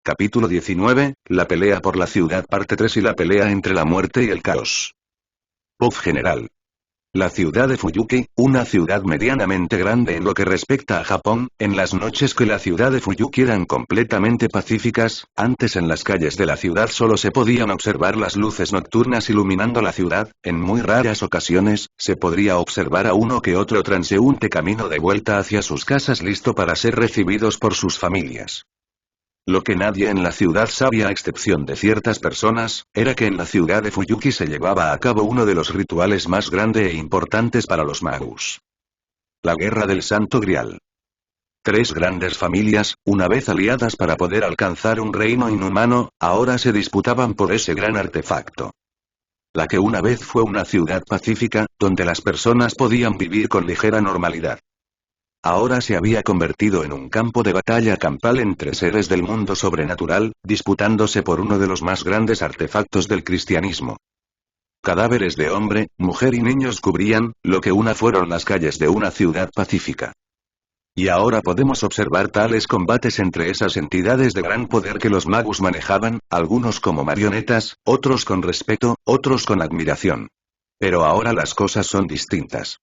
Capítulo 19, la pelea por la ciudad parte 3 y la pelea entre la muerte y el caos. Puff general. La ciudad de Fuyuki, una ciudad medianamente grande en lo que respecta a Japón, en las noches que la ciudad de Fuyuki eran completamente pacíficas, antes en las calles de la ciudad solo se podían observar las luces nocturnas iluminando la ciudad, en muy raras ocasiones, se podría observar a uno que otro transeúnte camino de vuelta hacia sus casas listo para ser recibidos por sus familias. Lo que nadie en la ciudad sabía a excepción de ciertas personas, era que en la ciudad de Fuyuki se llevaba a cabo uno de los rituales más grandes e importantes para los magus. La Guerra del Santo Grial. Tres grandes familias, una vez aliadas para poder alcanzar un reino inhumano, ahora se disputaban por ese gran artefacto. La que una vez fue una ciudad pacífica, donde las personas podían vivir con ligera normalidad. Ahora se había convertido en un campo de batalla campal entre seres del mundo sobrenatural, disputándose por uno de los más grandes artefactos del cristianismo. Cadáveres de hombre, mujer y niños cubrían, lo que una fueron las calles de una ciudad pacífica. Y ahora podemos observar tales combates entre esas entidades de gran poder que los magus manejaban, algunos como marionetas, otros con respeto, otros con admiración. Pero ahora las cosas son distintas.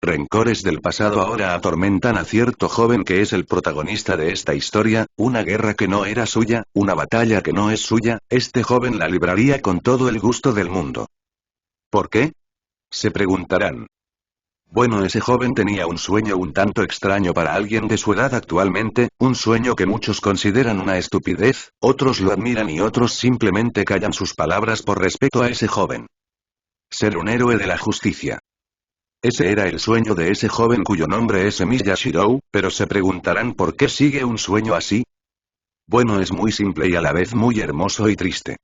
Rencores del pasado ahora atormentan a cierto joven que es el protagonista de esta historia, una guerra que no era suya, una batalla que no es suya, este joven la libraría con todo el gusto del mundo. ¿Por qué? Se preguntarán. Bueno, ese joven tenía un sueño un tanto extraño para alguien de su edad actualmente, un sueño que muchos consideran una estupidez, otros lo admiran y otros simplemente callan sus palabras por respeto a ese joven. Ser un héroe de la justicia. Ese era el sueño de ese joven cuyo nombre es Miyashiro, pero se preguntarán por qué sigue un sueño así. Bueno, es muy simple y a la vez muy hermoso y triste.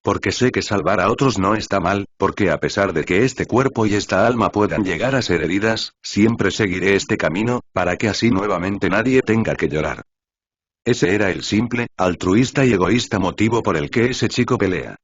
Porque sé que salvar a otros no está mal, porque a pesar de que este cuerpo y esta alma puedan llegar a ser heridas, siempre seguiré este camino, para que así nuevamente nadie tenga que llorar. Ese era el simple, altruista y egoísta motivo por el que ese chico pelea.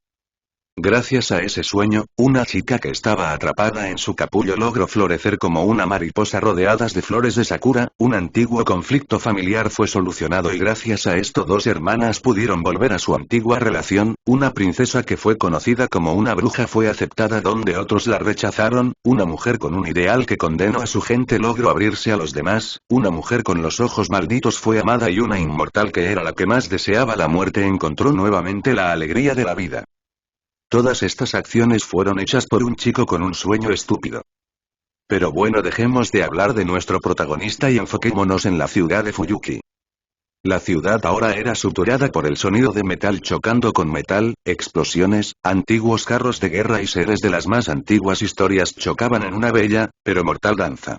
Gracias a ese sueño, una chica que estaba atrapada en su capullo logró florecer como una mariposa rodeadas de flores de sakura, un antiguo conflicto familiar fue solucionado y gracias a esto dos hermanas pudieron volver a su antigua relación, una princesa que fue conocida como una bruja fue aceptada donde otros la rechazaron, una mujer con un ideal que condenó a su gente logró abrirse a los demás, una mujer con los ojos malditos fue amada y una inmortal que era la que más deseaba la muerte encontró nuevamente la alegría de la vida. Todas estas acciones fueron hechas por un chico con un sueño estúpido. Pero bueno, dejemos de hablar de nuestro protagonista y enfoquémonos en la ciudad de Fuyuki. La ciudad ahora era suturada por el sonido de metal chocando con metal, explosiones, antiguos carros de guerra y seres de las más antiguas historias chocaban en una bella, pero mortal danza.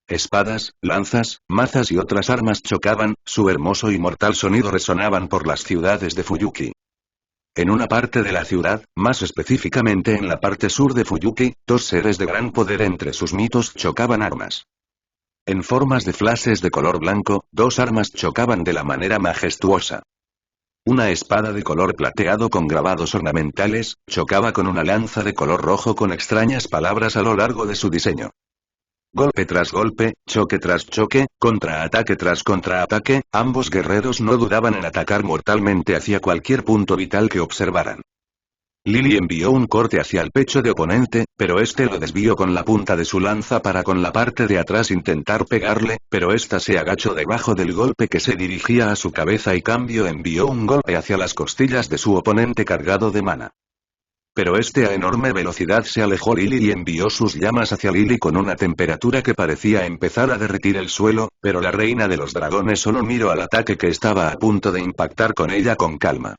Espadas, lanzas, mazas y otras armas chocaban, su hermoso y mortal sonido resonaban por las ciudades de Fuyuki. En una parte de la ciudad, más específicamente en la parte sur de Fuyuki, dos seres de gran poder entre sus mitos chocaban armas. En formas de flashes de color blanco, dos armas chocaban de la manera majestuosa. Una espada de color plateado con grabados ornamentales, chocaba con una lanza de color rojo con extrañas palabras a lo largo de su diseño. Golpe tras golpe, choque tras choque, contraataque tras contraataque, ambos guerreros no dudaban en atacar mortalmente hacia cualquier punto vital que observaran. Lily envió un corte hacia el pecho de oponente, pero este lo desvió con la punta de su lanza para con la parte de atrás intentar pegarle, pero esta se agachó debajo del golpe que se dirigía a su cabeza y cambio envió un golpe hacia las costillas de su oponente cargado de mana. Pero este a enorme velocidad se alejó Lily y envió sus llamas hacia Lily con una temperatura que parecía empezar a derretir el suelo, pero la reina de los dragones solo miró al ataque que estaba a punto de impactar con ella con calma.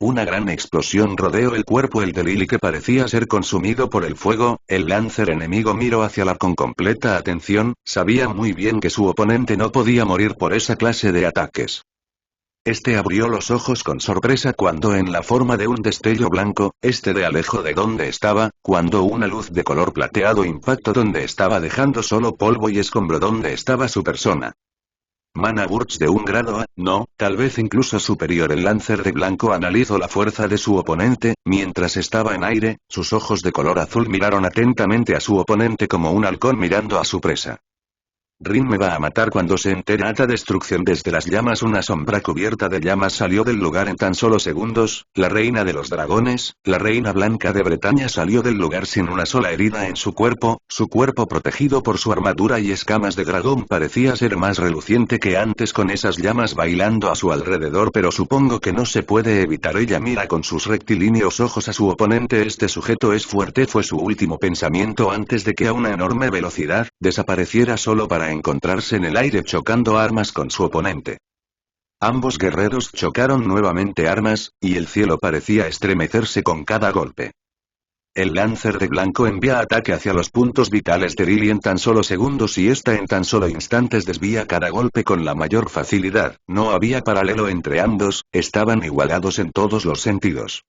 Una gran explosión rodeó el cuerpo el de Lily que parecía ser consumido por el fuego, el lancer enemigo miró hacia la con completa atención, sabía muy bien que su oponente no podía morir por esa clase de ataques. Este abrió los ojos con sorpresa cuando en la forma de un destello blanco, de alejo de donde estaba, cuando una luz de color plateado impactó donde estaba dejando solo polvo y escombro donde estaba su persona. Mana Burst de un grado A, no, tal vez incluso superior. El Lancer de blanco analizó la fuerza de su oponente, mientras estaba en aire, sus ojos de color azul miraron atentamente a su oponente como un halcón mirando a su presa. Rin me va a matar cuando se entere. Alta destrucción desde las llamas. Una sombra cubierta de llamas salió del lugar en tan solo segundos. La reina de los dragones, la reina blanca de Bretaña, salió del lugar sin una sola herida en su cuerpo protegido por su armadura y escamas de dragón parecía ser más reluciente que antes con esas llamas bailando a su alrededor, pero supongo que no se puede evitar. Ella mira con sus rectilíneos ojos a su oponente. Este sujeto es fuerte, fue su último pensamiento antes de que a una enorme velocidad, desapareciera solo para encontrarse en el aire chocando armas con su oponente. Ambos guerreros chocaron nuevamente armas, y el cielo parecía estremecerse con cada golpe. El Lancer de blanco envía ataque hacia los puntos vitales de Lily en tan solo segundos y esta en tan solo instantes desvía cada golpe con la mayor facilidad. No había paralelo entre ambos, estaban igualados en todos los sentidos.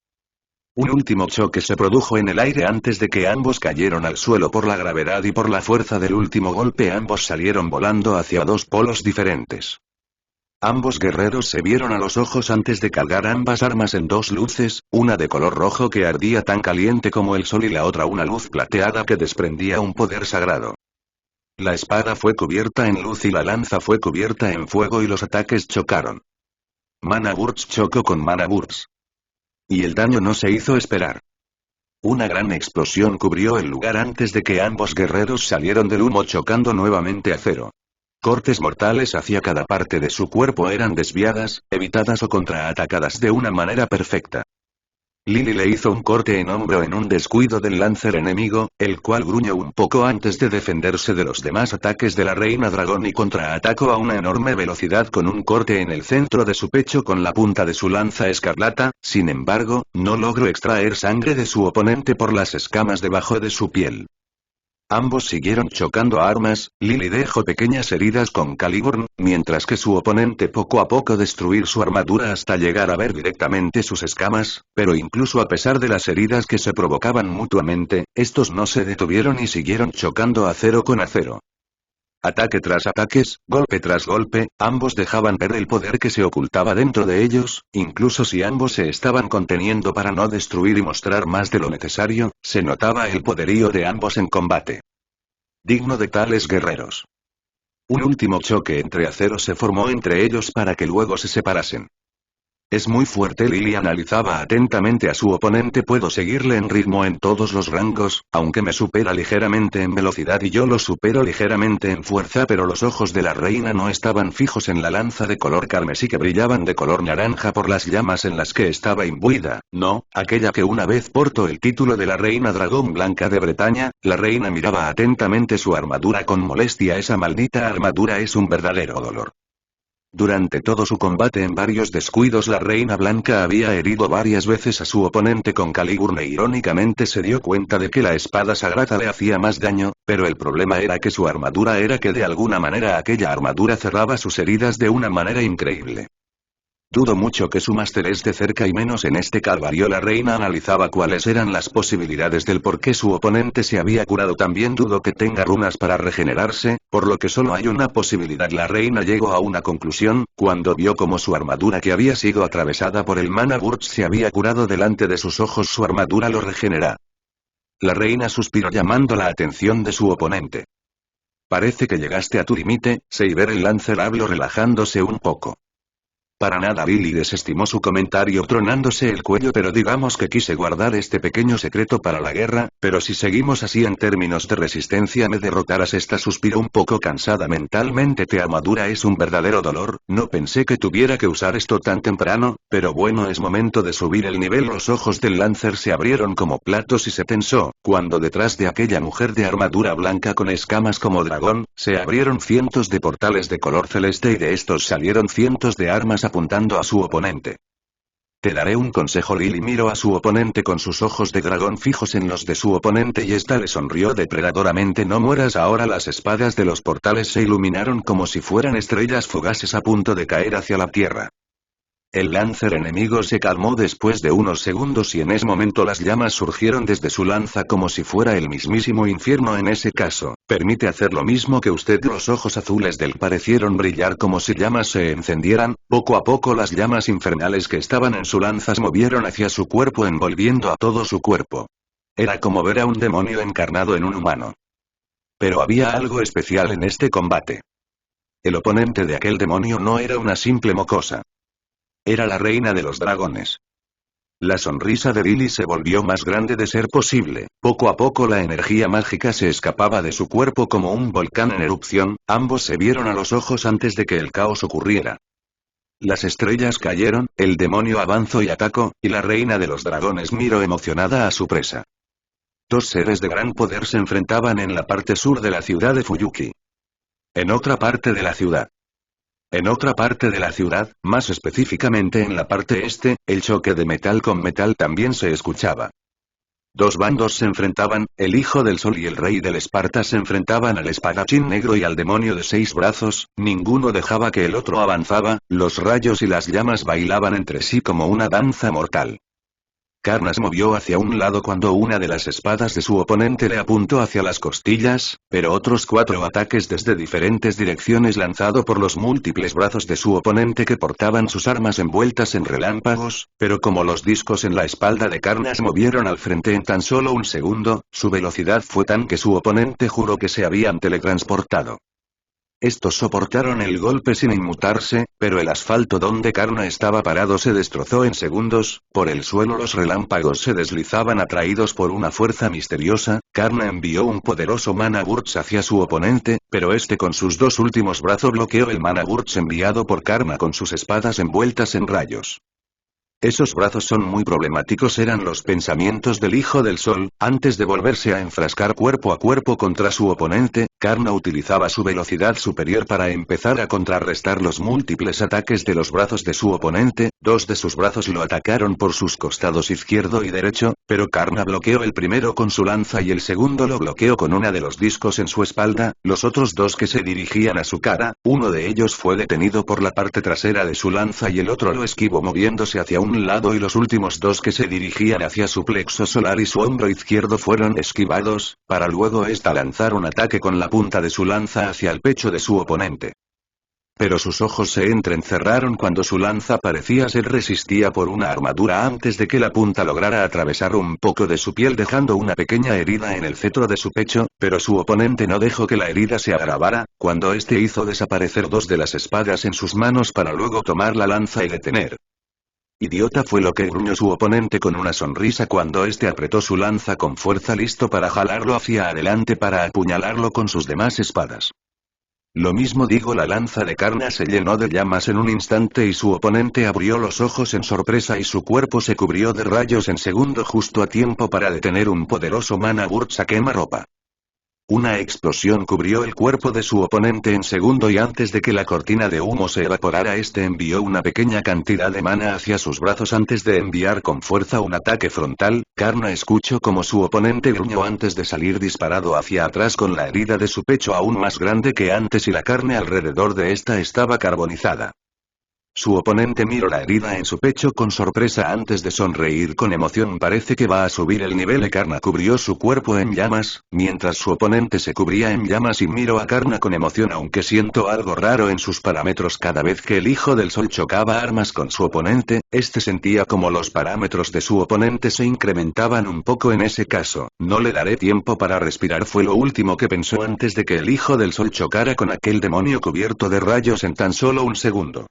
Un último choque se produjo en el aire antes de que ambos cayeron al suelo por la gravedad y por la fuerza del último golpe. Ambos salieron volando hacia dos polos diferentes. Ambos guerreros se vieron a los ojos antes de cargar ambas armas en dos luces, una de color rojo que ardía tan caliente como el sol y la otra una luz plateada que desprendía un poder sagrado. La espada fue cubierta en luz y la lanza fue cubierta en fuego y los ataques chocaron. Mana Burst chocó con Mana Burst. Y el daño no se hizo esperar. Una gran explosión cubrió el lugar antes de que ambos guerreros salieron del humo chocando nuevamente a cero. Cortes mortales hacia cada parte de su cuerpo eran desviadas, evitadas o contraatacadas de una manera perfecta. Lily le hizo un corte en hombro en un descuido del Lancer enemigo, el cual gruñó un poco antes de defenderse de los demás ataques de la reina dragón y contraatacó a una enorme velocidad con un corte en el centro de su pecho con la punta de su lanza escarlata. Sin embargo, no logró extraer sangre de su oponente por las escamas debajo de su piel. Ambos siguieron chocando armas. Lily dejó pequeñas heridas con Caliburn, mientras que su oponente poco a poco destruir su armadura hasta llegar a ver directamente sus escamas, pero incluso a pesar de las heridas que se provocaban mutuamente, estos no se detuvieron y siguieron chocando acero con acero. Ataque tras ataques, golpe tras golpe, ambos dejaban ver el poder que se ocultaba dentro de ellos, incluso si ambos se estaban conteniendo para no destruir y mostrar más de lo necesario, se notaba el poderío de ambos en combate. Digno de tales guerreros. Un último choque entre aceros se formó entre ellos para que luego se separasen. Es muy fuerte. Lily analizaba atentamente a su oponente. Puedo seguirle en ritmo en todos los rangos, aunque me supera ligeramente en velocidad y yo lo supero ligeramente en fuerza, pero los ojos de la reina no estaban fijos en la lanza de color carmesí que brillaban de color naranja por las llamas en las que estaba imbuida, no, aquella que una vez portó el título de la reina dragón blanca de Bretaña. La reina miraba atentamente su armadura con molestia. Esa maldita armadura es un verdadero dolor. Durante todo su combate en varios descuidos la reina blanca había herido varias veces a su oponente con Caliburn e irónicamente se dio cuenta de que la espada sagrada le hacía más daño, pero el problema era que su armadura era que de alguna manera aquella armadura cerraba sus heridas de una manera increíble. Dudo mucho que su máster esté cerca y menos en este calvario. La reina analizaba cuáles eran las posibilidades del por qué su oponente se había curado. También dudo que tenga runas para regenerarse, por lo que solo hay una posibilidad. La reina llegó a una conclusión, cuando vio cómo su armadura que había sido atravesada por el Mana Burst se había curado delante de sus ojos. Su armadura lo regenera. La reina suspiró llamando la atención de su oponente. Parece que llegaste a tu límite, Saber. El Lancer habló relajándose un poco. Para nada. Lily desestimó su comentario tronándose el cuello, pero digamos que quise guardar este pequeño secreto para la guerra, pero si seguimos así en términos de resistencia me derrotarás. Esta suspiró un poco cansada mentalmente. Tu armadura es un verdadero dolor, no pensé que tuviera que usar esto tan temprano, pero bueno, es momento de subir el nivel. Los ojos del Lancer se abrieron como platos y se tensó, cuando detrás de aquella mujer de armadura blanca con escamas como dragón, se abrieron cientos de portales de color celeste y de estos salieron cientos de armas apuntando a su oponente. Te daré un consejo. Lily miró a su oponente con sus ojos de dragón fijos en los de su oponente y esta le sonrió depredadoramente. No mueras ahora. Las espadas de los portales se iluminaron como si fueran estrellas fugaces a punto de caer hacia la tierra. El Lancer enemigo se calmó después de unos segundos y en ese momento las llamas surgieron desde su lanza como si fuera el mismísimo infierno. En ese caso, permite hacer lo mismo que usted. Los ojos azules del parecieron brillar como si llamas se encendieran. Poco a poco las llamas infernales que estaban en su lanza se movieron hacia su cuerpo envolviendo a todo su cuerpo. Era como ver a un demonio encarnado en un humano. Pero había algo especial en este combate. El oponente de aquel demonio no era una simple mocosa. Era la reina de los dragones. La sonrisa de Billy se volvió más grande de ser posible. Poco a poco la energía mágica se escapaba de su cuerpo como un volcán en erupción. Ambos se vieron a los ojos antes de que el caos ocurriera. Las estrellas cayeron, el demonio avanzó y atacó, y la reina de los dragones miró emocionada a su presa. Dos seres de gran poder se enfrentaban en la parte sur de la ciudad de Fuyuki. En otra parte de la ciudad. En otra parte de la ciudad, más específicamente en la parte este, el choque de metal con metal también se escuchaba. Dos bandos se enfrentaban, el Hijo del Sol y el Rey del Esparta se enfrentaban al espadachín negro y al demonio de 6 brazos, ninguno dejaba que el otro avanzaba, los rayos y las llamas bailaban entre sí como una danza mortal. Karna se movió hacia un lado cuando una de las espadas de su oponente le apuntó hacia las costillas, pero otros 4 ataques desde diferentes direcciones lanzado por los múltiples brazos de su oponente que portaban sus armas envueltas en relámpagos, pero como los discos en la espalda de Karna se movieron al frente en tan solo un segundo, su velocidad fue tan que su oponente juró que se habían teletransportado. Estos soportaron el golpe sin inmutarse, pero el asfalto donde Karna estaba parado se destrozó en segundos, por el suelo los relámpagos se deslizaban atraídos por una fuerza misteriosa. Karna envió un poderoso Mana Burst hacia su oponente, pero este con sus 2 últimos brazos bloqueó el Mana Burst enviado por Karna con sus espadas envueltas en rayos. Esos brazos son muy problemáticos, eran los pensamientos del Hijo del Sol. Antes de volverse a enfrascar cuerpo a cuerpo contra su oponente, Karna utilizaba su velocidad superior para empezar a contrarrestar los múltiples ataques de los brazos de su oponente. 2 de sus brazos lo atacaron por sus costados izquierdo y derecho, pero Karna bloqueó el primero con su lanza y el segundo lo bloqueó con una de los discos en su espalda. Los otros 2 que se dirigían a su cara, uno de ellos fue detenido por la parte trasera de su lanza y el otro lo esquivó moviéndose hacia un lado, y los últimos 2 que se dirigían hacia su plexo solar y su hombro izquierdo fueron esquivados, para luego lanzar un ataque con la punta de su lanza hacia el pecho de su oponente. Pero sus ojos se entrecerraron cuando su lanza parecía ser resistía por una armadura antes de que la punta lograra atravesar un poco de su piel dejando una pequeña herida en el centro de su pecho, pero su oponente no dejó que la herida se agravara, cuando este hizo desaparecer 2 de las espadas en sus manos para luego tomar la lanza y detener. Idiota, fue lo que gruñó su oponente con una sonrisa cuando este apretó su lanza con fuerza listo para jalarlo hacia adelante para apuñalarlo con sus demás espadas. Lo mismo digo, la lanza de Karna se llenó de llamas en un instante y su oponente abrió los ojos en sorpresa y su cuerpo se cubrió de rayos en segundo justo a tiempo para detener un poderoso Mana Burst a quemarropa. Una explosión cubrió el cuerpo de su oponente en segundo y antes de que la cortina de humo se evaporara este envió una pequeña cantidad de mana hacia sus brazos antes de enviar con fuerza un ataque frontal. Karna escuchó como su oponente gruñó antes de salir disparado hacia atrás con la herida de su pecho aún más grande que antes y la carne alrededor de esta estaba carbonizada. Su oponente miró la herida en su pecho con sorpresa antes de sonreír con emoción. Parece que va a subir el nivel. Karna cubrió su cuerpo en llamas, mientras su oponente se cubría en llamas y miró a Karna con emoción, aunque siento algo raro en sus parámetros. Cada vez que el Hijo del Sol chocaba armas con su oponente, este sentía como los parámetros de su oponente se incrementaban un poco. En ese caso, no le daré tiempo para respirar, fue lo último que pensó antes de que el Hijo del Sol chocara con aquel demonio cubierto de rayos en tan solo un segundo.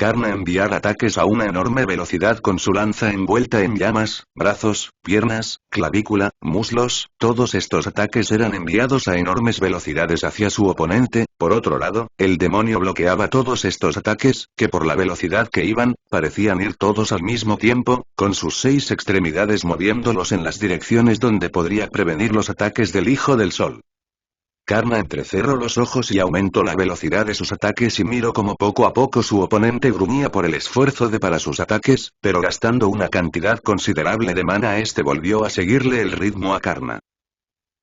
Karna enviar ataques a una enorme velocidad con su lanza envuelta en llamas, brazos, piernas, clavícula, muslos. Todos estos ataques eran enviados a enormes velocidades hacia su oponente. Por otro lado, el demonio bloqueaba todos estos ataques, que por la velocidad que iban, parecían ir todos al mismo tiempo, con sus 6 extremidades moviéndolos en las direcciones donde podría prevenir los ataques del Hijo del Sol. Karna entrecerró los ojos y aumentó la velocidad de sus ataques y miró como poco a poco su oponente gruñía por el esfuerzo para sus ataques, pero gastando una cantidad considerable de mana este volvió a seguirle el ritmo a Karna.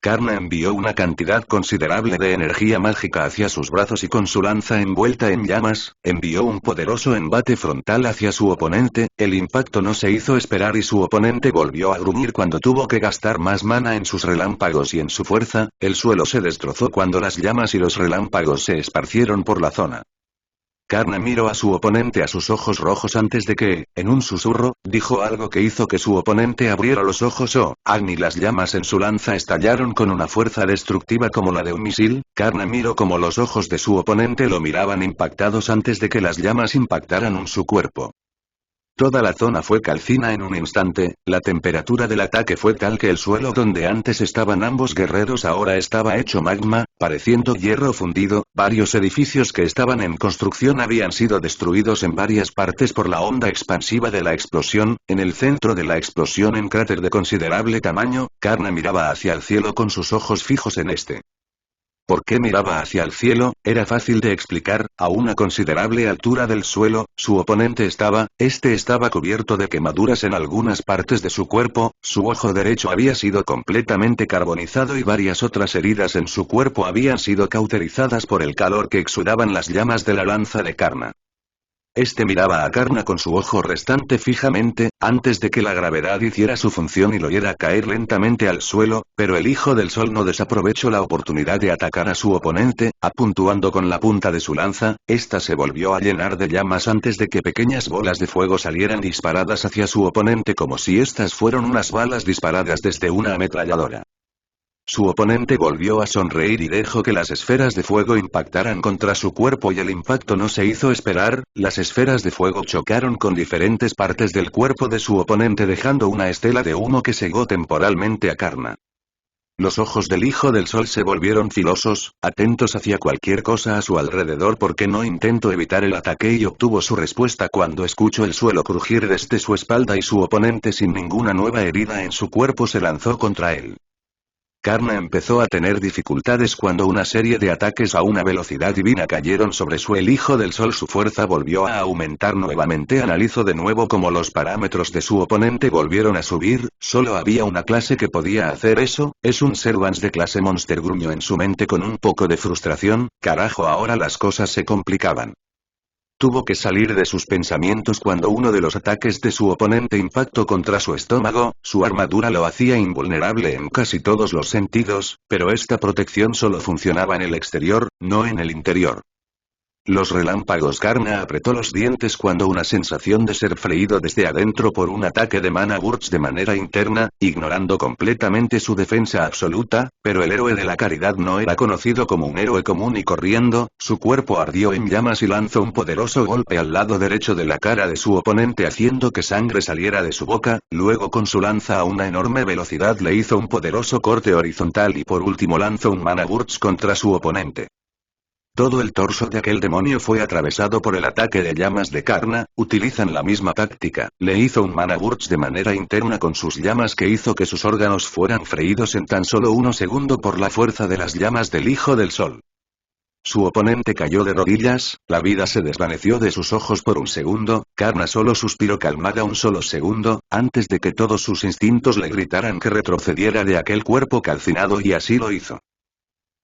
Karna envió una cantidad considerable de energía mágica hacia sus brazos y con su lanza envuelta en llamas, envió un poderoso embate frontal hacia su oponente. El impacto no se hizo esperar y su oponente volvió a gruñir cuando tuvo que gastar más mana en sus relámpagos y en su fuerza. El suelo se destrozó cuando las llamas y los relámpagos se esparcieron por la zona. Karna miró a su oponente a sus ojos rojos antes de que, en un susurro, dijo algo que hizo que su oponente abriera los ojos. Agni, las llamas en su lanza estallaron con una fuerza destructiva como la de un misil. Karna miró como los ojos de su oponente lo miraban impactados antes de que las llamas impactaran su cuerpo. Toda la zona fue calcina en un instante, la temperatura del ataque fue tal que el suelo donde antes estaban ambos guerreros ahora estaba hecho magma, pareciendo hierro fundido. Varios edificios que estaban en construcción habían sido destruidos en varias partes por la onda expansiva de la explosión. En el centro de la explosión, en cráter de considerable tamaño, Karna miraba hacia el cielo con sus ojos fijos en este. ¿Por qué miraba hacia el cielo? Era fácil de explicar. A una considerable altura del suelo, su oponente estaba cubierto de quemaduras en algunas partes de su cuerpo, su ojo derecho había sido completamente carbonizado y varias otras heridas en su cuerpo habían sido cauterizadas por el calor que exudaban las llamas de la lanza de Karna. Miraba a Karna con su ojo restante fijamente, antes de que la gravedad hiciera su función y lo hiera caer lentamente al suelo, pero el Hijo del Sol no desaprovechó la oportunidad de atacar a su oponente, apuntando con la punta de su lanza. Esta se volvió a llenar de llamas antes de que pequeñas bolas de fuego salieran disparadas hacia su oponente como si estas fueran unas balas disparadas desde una ametralladora. Su oponente volvió a sonreír y dejó que las esferas de fuego impactaran contra su cuerpo y el impacto no se hizo esperar. Las esferas de fuego chocaron con diferentes partes del cuerpo de su oponente dejando una estela de humo que cegó temporalmente a Karna. Los ojos del Hijo del Sol se volvieron filosos, atentos hacia cualquier cosa a su alrededor porque no intentó evitar el ataque y obtuvo su respuesta cuando escuchó el suelo crujir desde su espalda y su oponente sin ninguna nueva herida en su cuerpo se lanzó contra él. Karna empezó a tener dificultades cuando una serie de ataques a una velocidad divina cayeron sobre el Hijo del Sol. Su fuerza volvió a aumentar nuevamente. Analizó de nuevo cómo los parámetros de su oponente volvieron a subir. Solo había una clase que podía hacer eso, es un Servants de clase Monster, gruñó en su mente con un poco de frustración. Carajo, ahora las cosas se complicaban. Tuvo que salir de sus pensamientos cuando uno de los ataques de su oponente impactó contra su estómago. Su armadura lo hacía invulnerable en casi todos los sentidos, pero esta protección solo funcionaba en el exterior, no en el interior. Los relámpagos. Karna apretó los dientes cuando una sensación de ser freído desde adentro por un ataque de Mana Burst de manera interna, ignorando completamente su defensa absoluta, pero el héroe de la caridad no era conocido como un héroe común y corriendo, su cuerpo ardió en llamas y lanzó un poderoso golpe al lado derecho de la cara de su oponente haciendo que sangre saliera de su boca, luego con su lanza a una enorme velocidad le hizo un poderoso corte horizontal y por último lanzó un Mana Burst contra su oponente. Todo el torso de aquel demonio fue atravesado por el ataque de llamas de Karna. Utilizan la misma táctica, le hizo un Mana Burst de manera interna con sus llamas que hizo que sus órganos fueran freídos en tan solo 1 segundo por la fuerza de las llamas del Hijo del Sol. Su oponente cayó de rodillas, la vida se desvaneció de sus ojos por un segundo. Karna solo suspiró calmada un solo segundo, antes de que todos sus instintos le gritaran que retrocediera de aquel cuerpo calcinado y así lo hizo.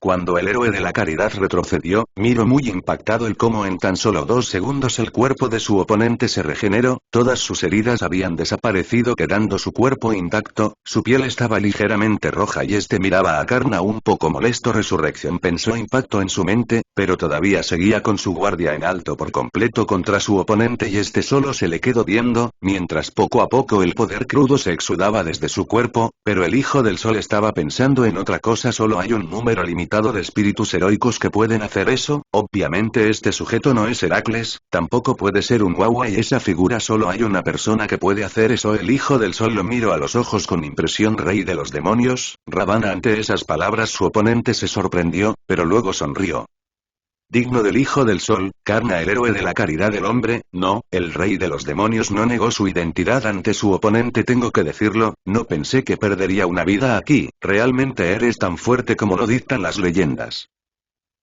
Cuando el héroe de la caridad retrocedió, miró muy impactado el cómo en tan solo 2 segundos el cuerpo de su oponente se regeneró, todas sus heridas habían desaparecido quedando su cuerpo intacto, su piel estaba ligeramente roja y miraba a Karna un poco molesto. Resurrección, pensó impacto en su mente, pero todavía seguía con su guardia en alto por completo contra su oponente y solo se le quedó viendo, mientras poco a poco el poder crudo se exudaba desde su cuerpo, pero el Hijo del Sol estaba pensando en otra cosa. Solo hay un número limitado de espíritus heroicos que pueden hacer eso. Obviamente este sujeto no es Heracles, tampoco puede ser un guagua y esa figura. Solo hay una persona que puede hacer eso. El Hijo del Sol lo miró a los ojos con impresión. Rey de los demonios, Ravana. Ante esas palabras su oponente se sorprendió, pero luego sonrió. Digno del Hijo del Sol, Karna, el héroe de la caridad del hombre. No, el rey de los demonios no negó su identidad ante su oponente. Tengo que decirlo, no pensé que perdería una vida aquí. Realmente eres tan fuerte como lo dictan las leyendas.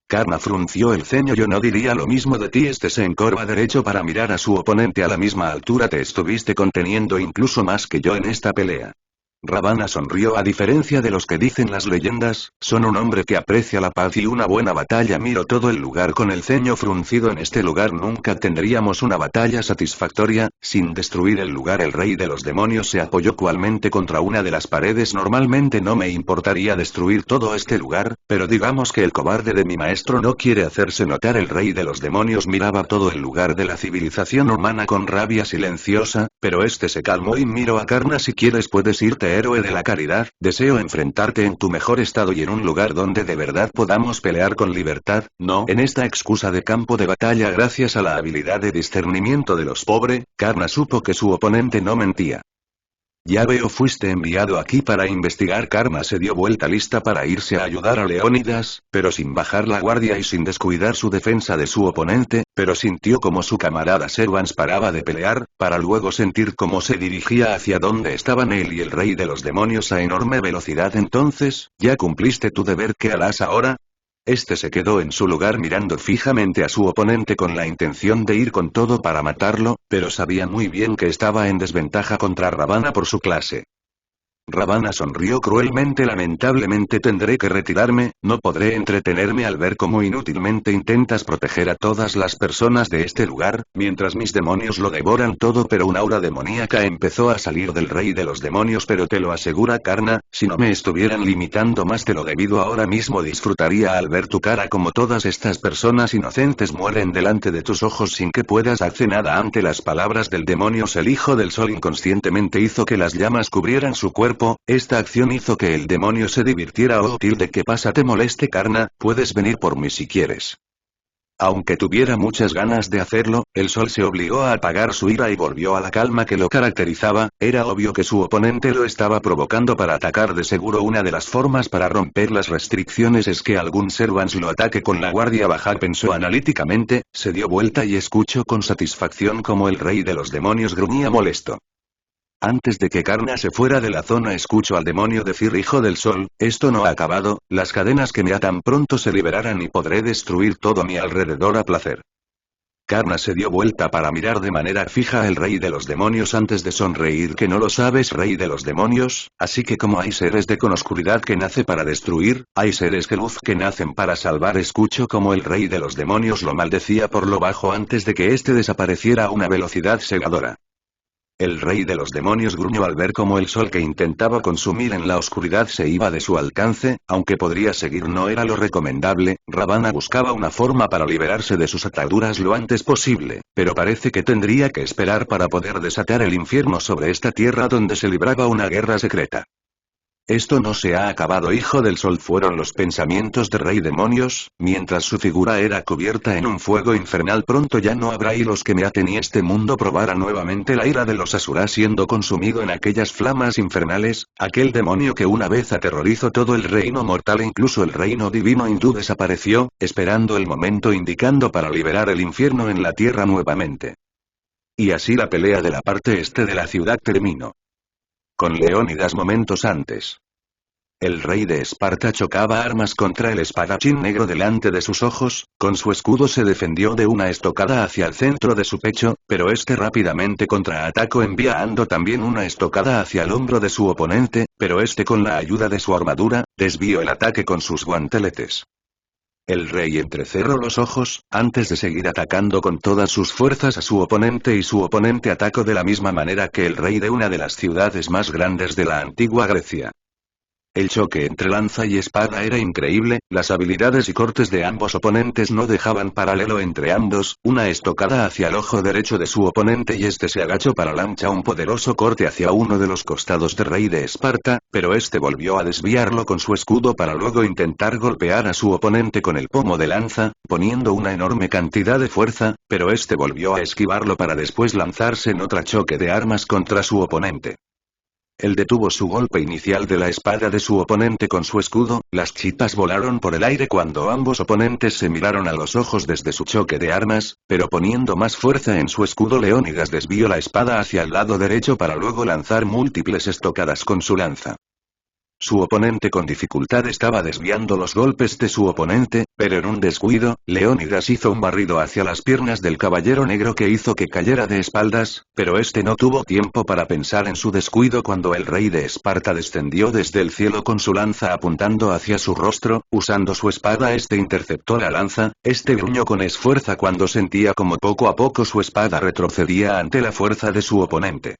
Karna frunció el ceño. Yo no diría lo mismo de ti. Se encorva derecho para mirar a su oponente. A la misma altura te estuviste conteniendo incluso más que yo en esta pelea. Ravana sonrió. A diferencia de los que dicen las leyendas, son un hombre que aprecia la paz y una buena batalla. Miró todo el lugar con el ceño fruncido. En este lugar nunca tendríamos una batalla satisfactoria, sin destruir el lugar. El rey de los demonios se apoyó cualmente contra una de las paredes. Normalmente no me importaría destruir todo este lugar, pero digamos que el cobarde de mi maestro no quiere hacerse notar. El rey de los demonios miraba todo el lugar de la civilización humana con rabia silenciosa, pero este se calmó y miró a Karna. Si quieres puedes irte, héroe de la caridad, deseo enfrentarte en tu mejor estado y en un lugar donde de verdad podamos pelear con libertad, no en esta excusa de campo de batalla. Gracias a la habilidad de discernimiento de los pobres, Karna supo que su oponente no mentía. Ya veo, fuiste enviado aquí para investigar. Karna se dio vuelta lista para irse a ayudar a Leónidas, pero sin bajar la guardia y sin descuidar su defensa de su oponente, pero sintió como su camarada Servans paraba de pelear, para luego sentir cómo se dirigía hacia donde estaban él y el rey de los demonios a enorme velocidad. Entonces, ¿ya cumpliste tu deber? ¿Qué harás ahora? Este se quedó en su lugar mirando fijamente a su oponente con la intención de ir con todo para matarlo, pero sabía muy bien que estaba en desventaja contra Ravana por su clase. Ravana sonrió cruelmente. Lamentablemente tendré que retirarme, no podré entretenerme al ver cómo inútilmente intentas proteger a todas las personas de este lugar, mientras mis demonios lo devoran todo. Pero una aura demoníaca empezó a salir del rey de los demonios. Pero te lo asegura Karna, si no me estuvieran limitando más de lo debido ahora mismo disfrutaría al ver tu cara como todas estas personas inocentes mueren delante de tus ojos sin que puedas hacer nada ante las palabras del demonio. El hijo del sol inconscientemente hizo que las llamas cubrieran su cuerpo. Esta acción hizo que el demonio se divirtiera. Oh, tilde, ¿qué pasa? ¿Te moleste, Karna? Puedes venir por mí si quieres. Aunque tuviera muchas ganas de hacerlo, el sol se obligó a apagar su ira y volvió a la calma que lo caracterizaba. Era obvio que su oponente lo estaba provocando para atacar. De seguro una de las formas para romper las restricciones es que algún Servans lo ataque con la guardia baja. Pensó analíticamente, se dio vuelta y escuchó con satisfacción como el rey de los demonios gruñía molesto. Antes de que Karna se fuera de la zona escuchó al demonio decir: hijo del sol, esto no ha acabado, las cadenas que me atan pronto se liberarán y podré destruir todo a mi alrededor a placer. Karna se dio vuelta para mirar de manera fija al rey de los demonios antes de sonreír. ¿Que no lo sabes, rey de los demonios? Así que como hay seres de con oscuridad que nace para destruir, hay seres de luz que nacen para salvar. Escuchó como el rey de los demonios lo maldecía por lo bajo antes de que éste desapareciera a una velocidad cegadora. El rey de los demonios gruñó al ver cómo el sol que intentaba consumir en la oscuridad se iba de su alcance, aunque podría seguir no era lo recomendable. Ravana buscaba una forma para liberarse de sus ataduras lo antes posible, pero parece que tendría que esperar para poder desatar el infierno sobre esta tierra donde se libraba una guerra secreta. Esto no se ha acabado, hijo del sol, fueron los pensamientos de rey demonios, mientras su figura era cubierta en un fuego infernal. Pronto ya no habrá hilos que me aten y este mundo probará nuevamente la ira de los asuras siendo consumido en aquellas flamas infernales. Aquel demonio que una vez aterrorizó todo el reino mortal, incluso el reino divino hindú, desapareció, esperando el momento indicando para liberar el infierno en la tierra nuevamente. Y así la pelea de la parte este de la ciudad terminó. Con Leónidas momentos antes. El rey de Esparta chocaba armas contra el espadachín negro delante de sus ojos, con su escudo se defendió de una estocada hacia el centro de su pecho, pero este rápidamente contraatacó enviando también una estocada hacia el hombro de su oponente, pero este con la ayuda de su armadura, desvió el ataque con sus guanteletes. El rey entrecerró los ojos, antes de seguir atacando con todas sus fuerzas a su oponente y su oponente atacó de la misma manera que el rey de una de las ciudades más grandes de la antigua Grecia. El choque entre lanza y espada era increíble, las habilidades y cortes de ambos oponentes no dejaban paralelo entre ambos, una estocada hacia el ojo derecho de su oponente y este se agachó para lanzar un poderoso corte hacia uno de los costados del rey de Esparta, pero este volvió a desviarlo con su escudo para luego intentar golpear a su oponente con el pomo de lanza, poniendo una enorme cantidad de fuerza, pero este volvió a esquivarlo para después lanzarse en otro choque de armas contra su oponente. Él detuvo su golpe inicial de la espada de su oponente con su escudo, las chispas volaron por el aire cuando ambos oponentes se miraron a los ojos desde su choque de armas, pero poniendo más fuerza en su escudo Leónidas desvió la espada hacia el lado derecho para luego lanzar múltiples estocadas con su lanza. Su oponente con dificultad estaba desviando los golpes de su oponente, pero en un descuido, Leónidas hizo un barrido hacia las piernas del caballero negro que hizo que cayera de espaldas, pero este no tuvo tiempo para pensar en su descuido cuando el rey de Esparta descendió desde el cielo con su lanza apuntando hacia su rostro, usando su espada este interceptó la lanza, este gruñó con esfuerzo cuando sentía como poco a poco su espada retrocedía ante la fuerza de su oponente.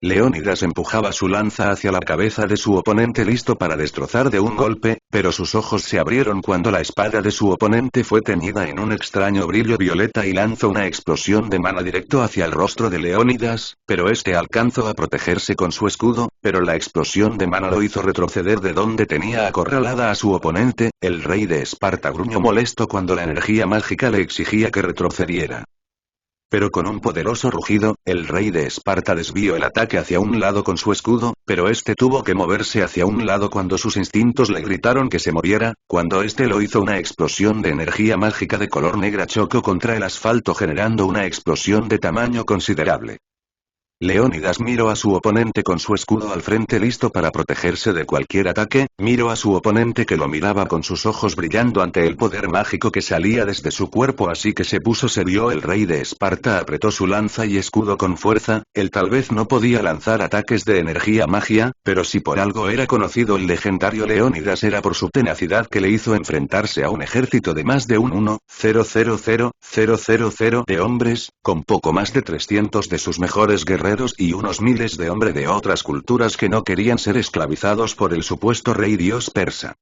Leónidas empujaba su lanza hacia la cabeza de su oponente listo para destrozar de un golpe, pero sus ojos se abrieron cuando la espada de su oponente fue teñida en un extraño brillo violeta y lanzó una explosión de mana directo hacia el rostro de Leónidas, pero este alcanzó a protegerse con su escudo, pero la explosión de mana lo hizo retroceder de donde tenía acorralada a su oponente, el rey de Esparta gruñó molesto cuando la energía mágica le exigía que retrocediera. Pero con un poderoso rugido, el rey de Esparta desvió el ataque hacia un lado con su escudo, pero este tuvo que moverse hacia un lado cuando sus instintos le gritaron que se moviera, cuando este lo hizo una explosión de energía mágica de color negra chocó contra el asfalto generando una explosión de tamaño considerable. Leónidas miró a su oponente con su escudo al frente listo para protegerse de cualquier ataque, miró a su oponente que lo miraba con sus ojos brillando ante el poder mágico que salía desde su cuerpo así que se puso serio el rey de Esparta apretó su lanza y escudo con fuerza, él tal vez no podía lanzar ataques de energía magia, pero si por algo era conocido el legendario Leónidas era por su tenacidad que le hizo enfrentarse a un ejército de más de un 1,000,000 de hombres, con poco más de 300 de sus mejores guerreros y unos miles de hombres de otras culturas que no querían ser esclavizados por el supuesto rey dios persa.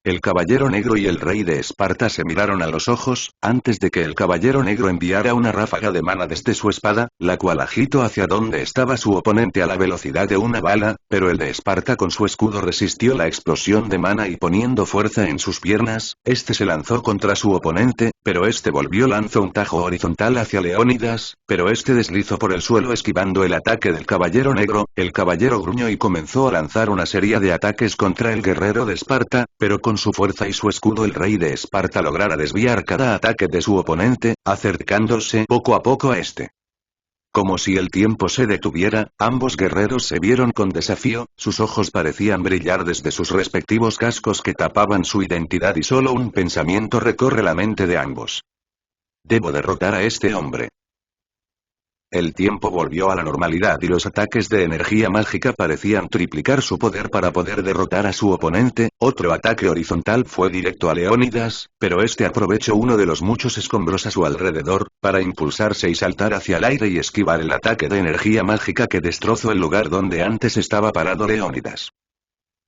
El caballero negro y el rey de Esparta se miraron a los ojos, antes de que el caballero negro enviara una ráfaga de mana desde su espada, la cual agitó hacia donde estaba su oponente a la velocidad de una bala, pero el de Esparta con su escudo resistió la explosión de mana y poniendo fuerza en sus piernas, este se lanzó contra su oponente, pero este lanzó un tajo horizontal hacia Leónidas, pero este deslizó por el suelo esquivando el ataque del caballero negro, el caballero gruñó y comenzó a lanzar una serie de ataques contra el guerrero de Esparta, pero con su fuerza y su escudo el rey de Esparta lograra desviar cada ataque de su oponente, acercándose poco a poco a este. Como si el tiempo se detuviera, ambos guerreros se vieron con desafío, sus ojos parecían brillar desde sus respectivos cascos que tapaban su identidad y solo un pensamiento recorre la mente de ambos. Debo derrotar a este hombre. El tiempo volvió a la normalidad y los ataques de energía mágica parecían triplicar su poder para poder derrotar a su oponente, otro ataque horizontal fue directo a Leónidas, pero este aprovechó uno de los muchos escombros a su alrededor, para impulsarse y saltar hacia el aire y esquivar el ataque de energía mágica que destrozó el lugar donde antes estaba parado Leónidas.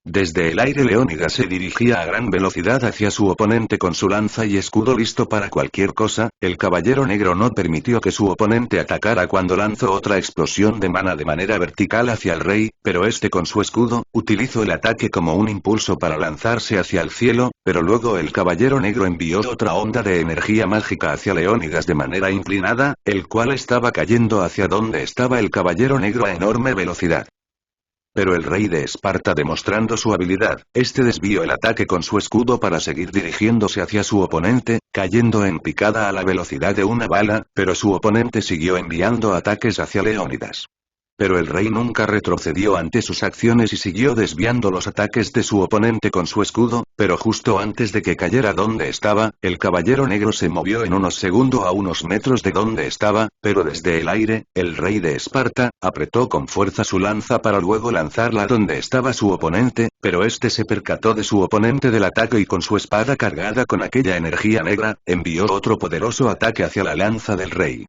Desde el aire Leónidas se dirigía a gran velocidad hacia su oponente con su lanza y escudo listo para cualquier cosa, el caballero negro no permitió que su oponente atacara cuando lanzó otra explosión de mana de manera vertical hacia el rey, pero este con su escudo, utilizó el ataque como un impulso para lanzarse hacia el cielo, pero luego el caballero negro envió otra onda de energía mágica hacia Leónidas de manera inclinada, el cual estaba cayendo hacia donde estaba el caballero negro a enorme velocidad. Pero el rey de Esparta demostrando su habilidad, este desvió el ataque con su escudo para seguir dirigiéndose hacia su oponente, cayendo en picada a la velocidad de una bala, pero su oponente siguió enviando ataques hacia Leónidas. Pero el rey nunca retrocedió ante sus acciones y siguió desviando los ataques de su oponente con su escudo, pero justo antes de que cayera donde estaba, el caballero negro se movió en unos segundos a unos metros de donde estaba, pero desde el aire, el rey de Esparta, apretó con fuerza su lanza para luego lanzarla donde estaba su oponente, pero este se percató de su oponente del ataque y con su espada cargada con aquella energía negra, envió otro poderoso ataque hacia la lanza del rey.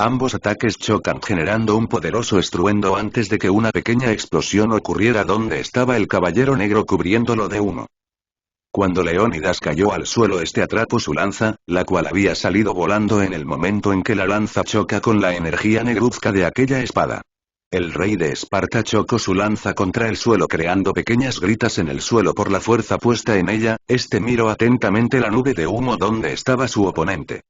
Ambos ataques chocan generando un poderoso estruendo antes de que una pequeña explosión ocurriera donde estaba el caballero negro cubriéndolo de humo. Cuando Leónidas cayó al suelo este atrapó su lanza, la cual había salido volando en el momento en que la lanza choca con la energía negruzca de aquella espada. El rey de Esparta chocó su lanza contra el suelo creando pequeñas gritas en el suelo por la fuerza puesta en ella, este miró atentamente la nube de humo donde estaba su oponente.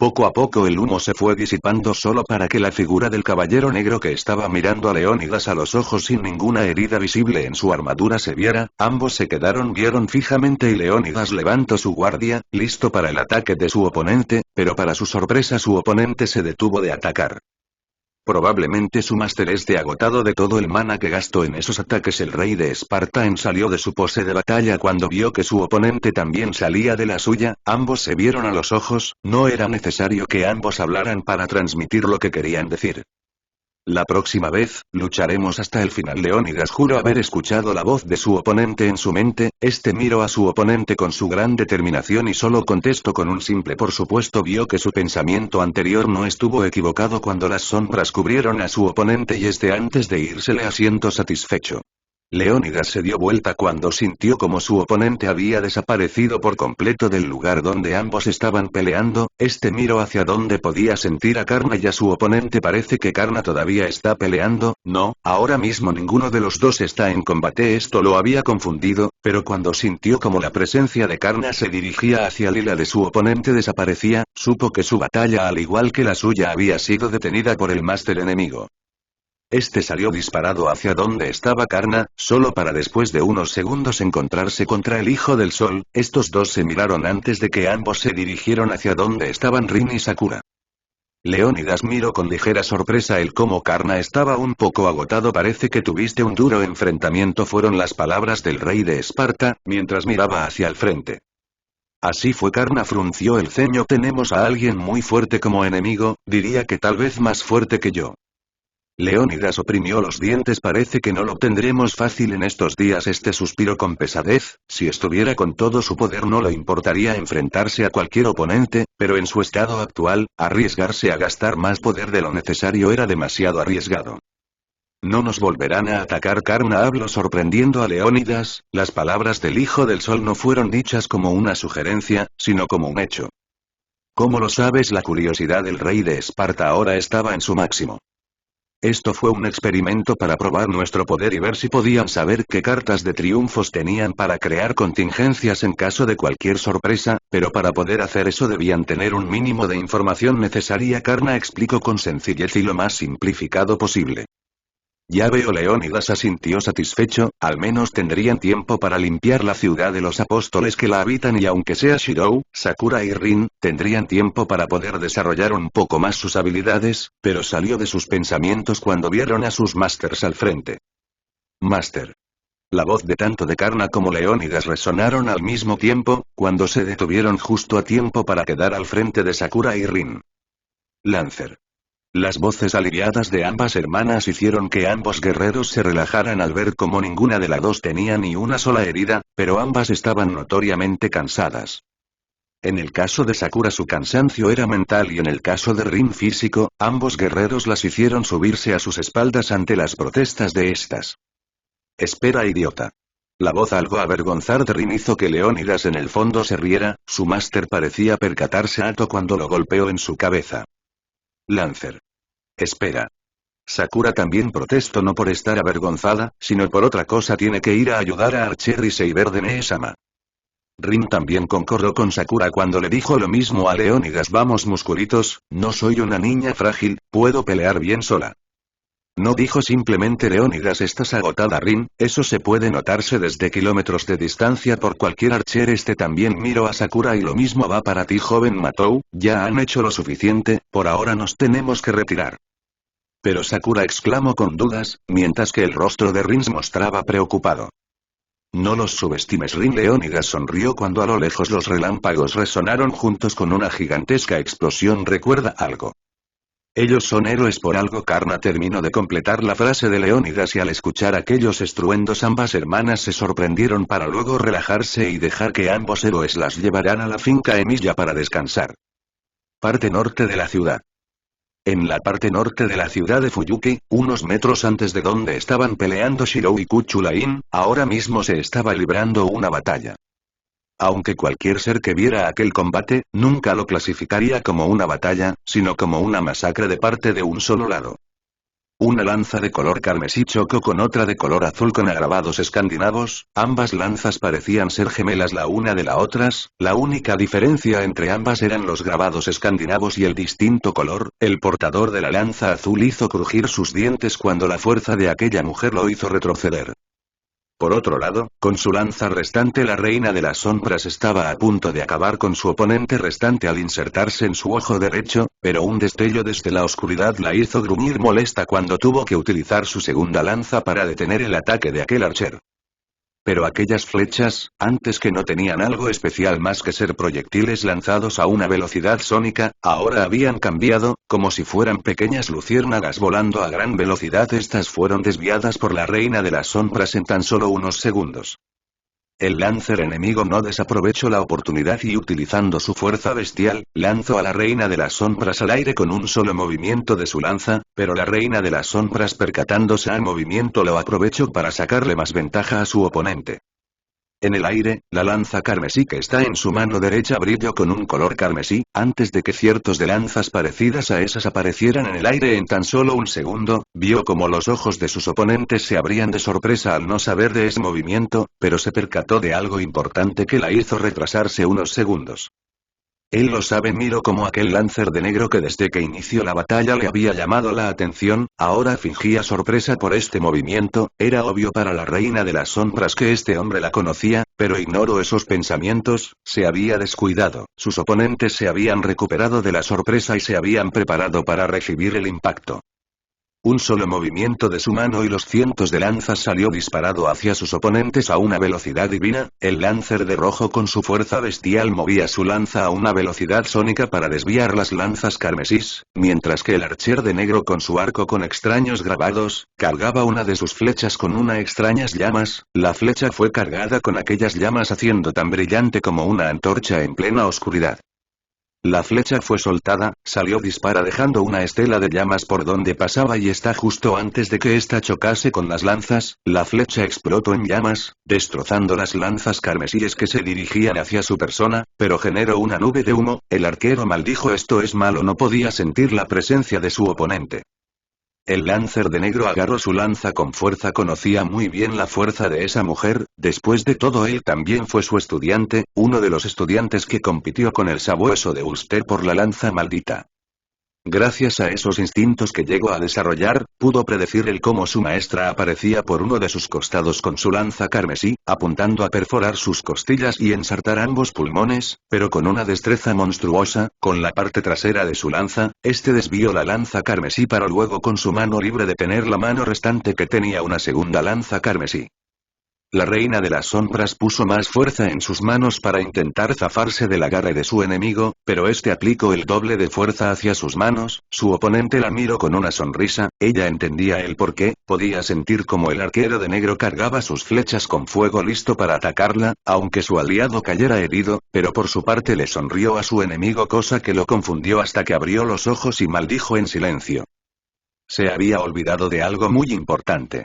Poco a poco el humo se fue disipando solo para que la figura del caballero negro que estaba mirando a Leónidas a los ojos sin ninguna herida visible en su armadura se viera, ambos se vieron fijamente y Leónidas levantó su guardia, listo para el ataque de su oponente, pero para su sorpresa su oponente se detuvo de atacar. Probablemente su máster esté agotado de todo el mana que gastó en esos ataques. El rey de Esparta salió de su pose de batalla cuando vio que su oponente también salía de la suya, ambos se vieron a los ojos, no era necesario que ambos hablaran para transmitir lo que querían decir. La próxima vez, lucharemos hasta el final. Leónidas juró haber escuchado la voz de su oponente en su mente, este miró a su oponente con su gran determinación y solo contestó con un simple por supuesto. Vio que su pensamiento anterior no estuvo equivocado cuando las sombras cubrieron a su oponente y antes de irse le asientó satisfecho. Leónidas se dio vuelta cuando sintió como su oponente había desaparecido por completo del lugar donde ambos estaban peleando, miró hacia donde podía sentir a Karna y a su oponente. Parece que Karna todavía está peleando, no, ahora mismo ninguno de los dos está en combate. Esto lo había confundido, pero cuando sintió como la presencia de Karna se dirigía hacia él y la de su oponente desaparecía, supo que su batalla al igual que la suya había sido detenida por el máster enemigo. Salió disparado hacia donde estaba Karna, solo para después de unos segundos encontrarse contra el Hijo del Sol. Estos dos se miraron antes de que ambos se dirigieron hacia donde estaban Rin y Sakura. Leónidas miró con ligera sorpresa el cómo Karna estaba un poco agotado. Parece que tuviste un duro enfrentamiento, fueron las palabras del rey de Esparta, mientras miraba hacia el frente. Así fue. Karna frunció el ceño. Tenemos a alguien muy fuerte como enemigo, diría que tal vez más fuerte que yo. Leónidas oprimió los dientes. Parece que no lo tendremos fácil en estos días. Suspiró con pesadez, si estuviera con todo su poder no le importaría enfrentarse a cualquier oponente, pero en su estado actual, arriesgarse a gastar más poder de lo necesario era demasiado arriesgado. No nos volverán a atacar. Karna habló sorprendiendo a Leónidas, las palabras del Hijo del Sol no fueron dichas como una sugerencia, sino como un hecho. ¿Cómo lo sabes? La curiosidad del rey de Esparta ahora estaba en su máximo. Esto fue un experimento para probar nuestro poder y ver si podían saber qué cartas de triunfos tenían para crear contingencias en caso de cualquier sorpresa, pero para poder hacer eso debían tener un mínimo de información necesaria. Karna explicó con sencillez y lo más simplificado posible. Ya veo. Leónidas asintió satisfecho, al menos tendrían tiempo para limpiar la ciudad de los apóstoles que la habitan y aunque sea Shirou, Sakura y Rin, tendrían tiempo para poder desarrollar un poco más sus habilidades, pero salió de sus pensamientos cuando vieron a sus másters al frente. Máster. La voz de tanto de Karna como Leónidas resonaron al mismo tiempo, cuando se detuvieron justo a tiempo para quedar al frente de Sakura y Rin. Lancer. Las voces aliviadas de ambas hermanas hicieron que ambos guerreros se relajaran al ver cómo ninguna de las dos tenía ni una sola herida, pero ambas estaban notoriamente cansadas. En el caso de Sakura su cansancio era mental y en el caso de Rin físico, ambos guerreros las hicieron subirse a sus espaldas ante las protestas de estas. Espera, idiota. La voz algo avergonzada de Rin hizo que Leónidas en el fondo se riera, su máster parecía percatarse alto cuando lo golpeó en su cabeza. Lancer. Espera. Sakura también protestó no por estar avergonzada, sino por otra cosa. Tiene que ir a ayudar a Archer y Seiber de Nee-sama. Rin también concordó con Sakura cuando le dijo lo mismo a Leónidas. Vamos musculitos, no soy una niña frágil, puedo pelear bien sola. No dijo simplemente Leónidas estás agotada Rin, eso se puede notarse desde kilómetros de distancia por cualquier Archer. También miró a Sakura y lo mismo va para ti joven Matou, ya han hecho lo suficiente, por ahora nos tenemos que retirar. Pero Sakura exclamó con dudas, mientras que el rostro de Rin mostraba preocupado. No los subestimes Rin. Leónidas sonrió cuando a lo lejos los relámpagos resonaron juntos con una gigantesca explosión. ¿Recuerda algo? Ellos son héroes por algo. Karna terminó de completar la frase de Leónidas y al escuchar aquellos estruendos ambas hermanas se sorprendieron para luego relajarse y dejar que ambos héroes las llevaran a la finca Emilia para descansar. Parte norte de la ciudad. En la parte norte de la ciudad de Fuyuki, unos metros antes de donde estaban peleando Shirou y Kuchulain, ahora mismo se estaba librando una batalla. Aunque cualquier ser que viera aquel combate, nunca lo clasificaría como una batalla, sino como una masacre de parte de un solo lado. Una lanza de color carmesí chocó con otra de color azul con agrabados escandinavos, ambas lanzas parecían ser gemelas la una de las otras, la única diferencia entre ambas eran los grabados escandinavos y el distinto color. El portador de la lanza azul hizo crujir sus dientes cuando la fuerza de aquella mujer lo hizo retroceder. Por otro lado, con su lanza restante la reina de las sombras estaba a punto de acabar con su oponente restante al insertarse en su ojo derecho, pero un destello desde la oscuridad la hizo gruñir molesta cuando tuvo que utilizar su segunda lanza para detener el ataque de aquel archer. Pero aquellas flechas, antes que no tenían algo especial más que ser proyectiles lanzados a una velocidad sónica, ahora habían cambiado, como si fueran pequeñas luciérnagas volando a gran velocidad. Estas fueron desviadas por la reina de las sombras en tan solo unos segundos. El lancer enemigo no desaprovechó la oportunidad y utilizando su fuerza bestial, lanzó a la reina de las sombras al aire con un solo movimiento de su lanza, pero la reina de las sombras percatándose al movimiento lo aprovechó para sacarle más ventaja a su oponente. En el aire, la lanza carmesí que está en su mano derecha brilló con un color carmesí, antes de que ciertos de lanzas parecidas a esas aparecieran en el aire en tan solo un segundo, vio como los ojos de sus oponentes se abrían de sorpresa al no saber de ese movimiento, pero se percató de algo importante que la hizo retrasarse unos segundos. Él lo sabe, miró como aquel lancer de negro que desde que inició la batalla le había llamado la atención, ahora fingía sorpresa por este movimiento. Era obvio para la reina de las sombras que este hombre la conocía, pero ignoró esos pensamientos, se había descuidado, sus oponentes se habían recuperado de la sorpresa y se habían preparado para recibir el impacto. Un solo movimiento de su mano y los cientos de lanzas salió disparado hacia sus oponentes a una velocidad divina. El lancer de rojo con su fuerza bestial movía su lanza a una velocidad sónica para desviar las lanzas carmesís, mientras que el archer de negro con su arco con extraños grabados, cargaba una de sus flechas con unas extrañas llamas. La flecha fue cargada con aquellas llamas haciendo tan brillante como una antorcha en plena oscuridad. La flecha fue soltada, salió dispara dejando una estela de llamas por donde pasaba y justo antes de que ésta chocase con las lanzas, la flecha explotó en llamas, destrozando las lanzas carmesíes que se dirigían hacia su persona, pero generó una nube de humo. El arquero maldijo: esto es malo, no podía sentir la presencia de su oponente. El lancer de negro agarró su lanza con fuerza, conocía muy bien la fuerza de esa mujer, después de todo él también fue su estudiante, uno de los estudiantes que compitió con el sabueso de Ulster por la lanza maldita. Gracias a esos instintos que llegó a desarrollar, pudo predecir el cómo su maestra aparecía por uno de sus costados con su lanza carmesí, apuntando a perforar sus costillas y ensartar ambos pulmones, pero con una destreza monstruosa, con la parte trasera de su lanza, desvió la lanza carmesí para luego con su mano libre detener la mano restante que tenía una segunda lanza carmesí. La reina de las sombras puso más fuerza en sus manos para intentar zafarse del agarre de su enemigo, pero aplicó el doble de fuerza hacia sus manos. Su oponente la miró con una sonrisa, ella entendía el porqué, podía sentir como el arquero de negro cargaba sus flechas con fuego listo para atacarla, aunque su aliado cayera herido, pero por su parte le sonrió a su enemigo, cosa que lo confundió hasta que abrió los ojos y maldijo en silencio. Se había olvidado de algo muy importante.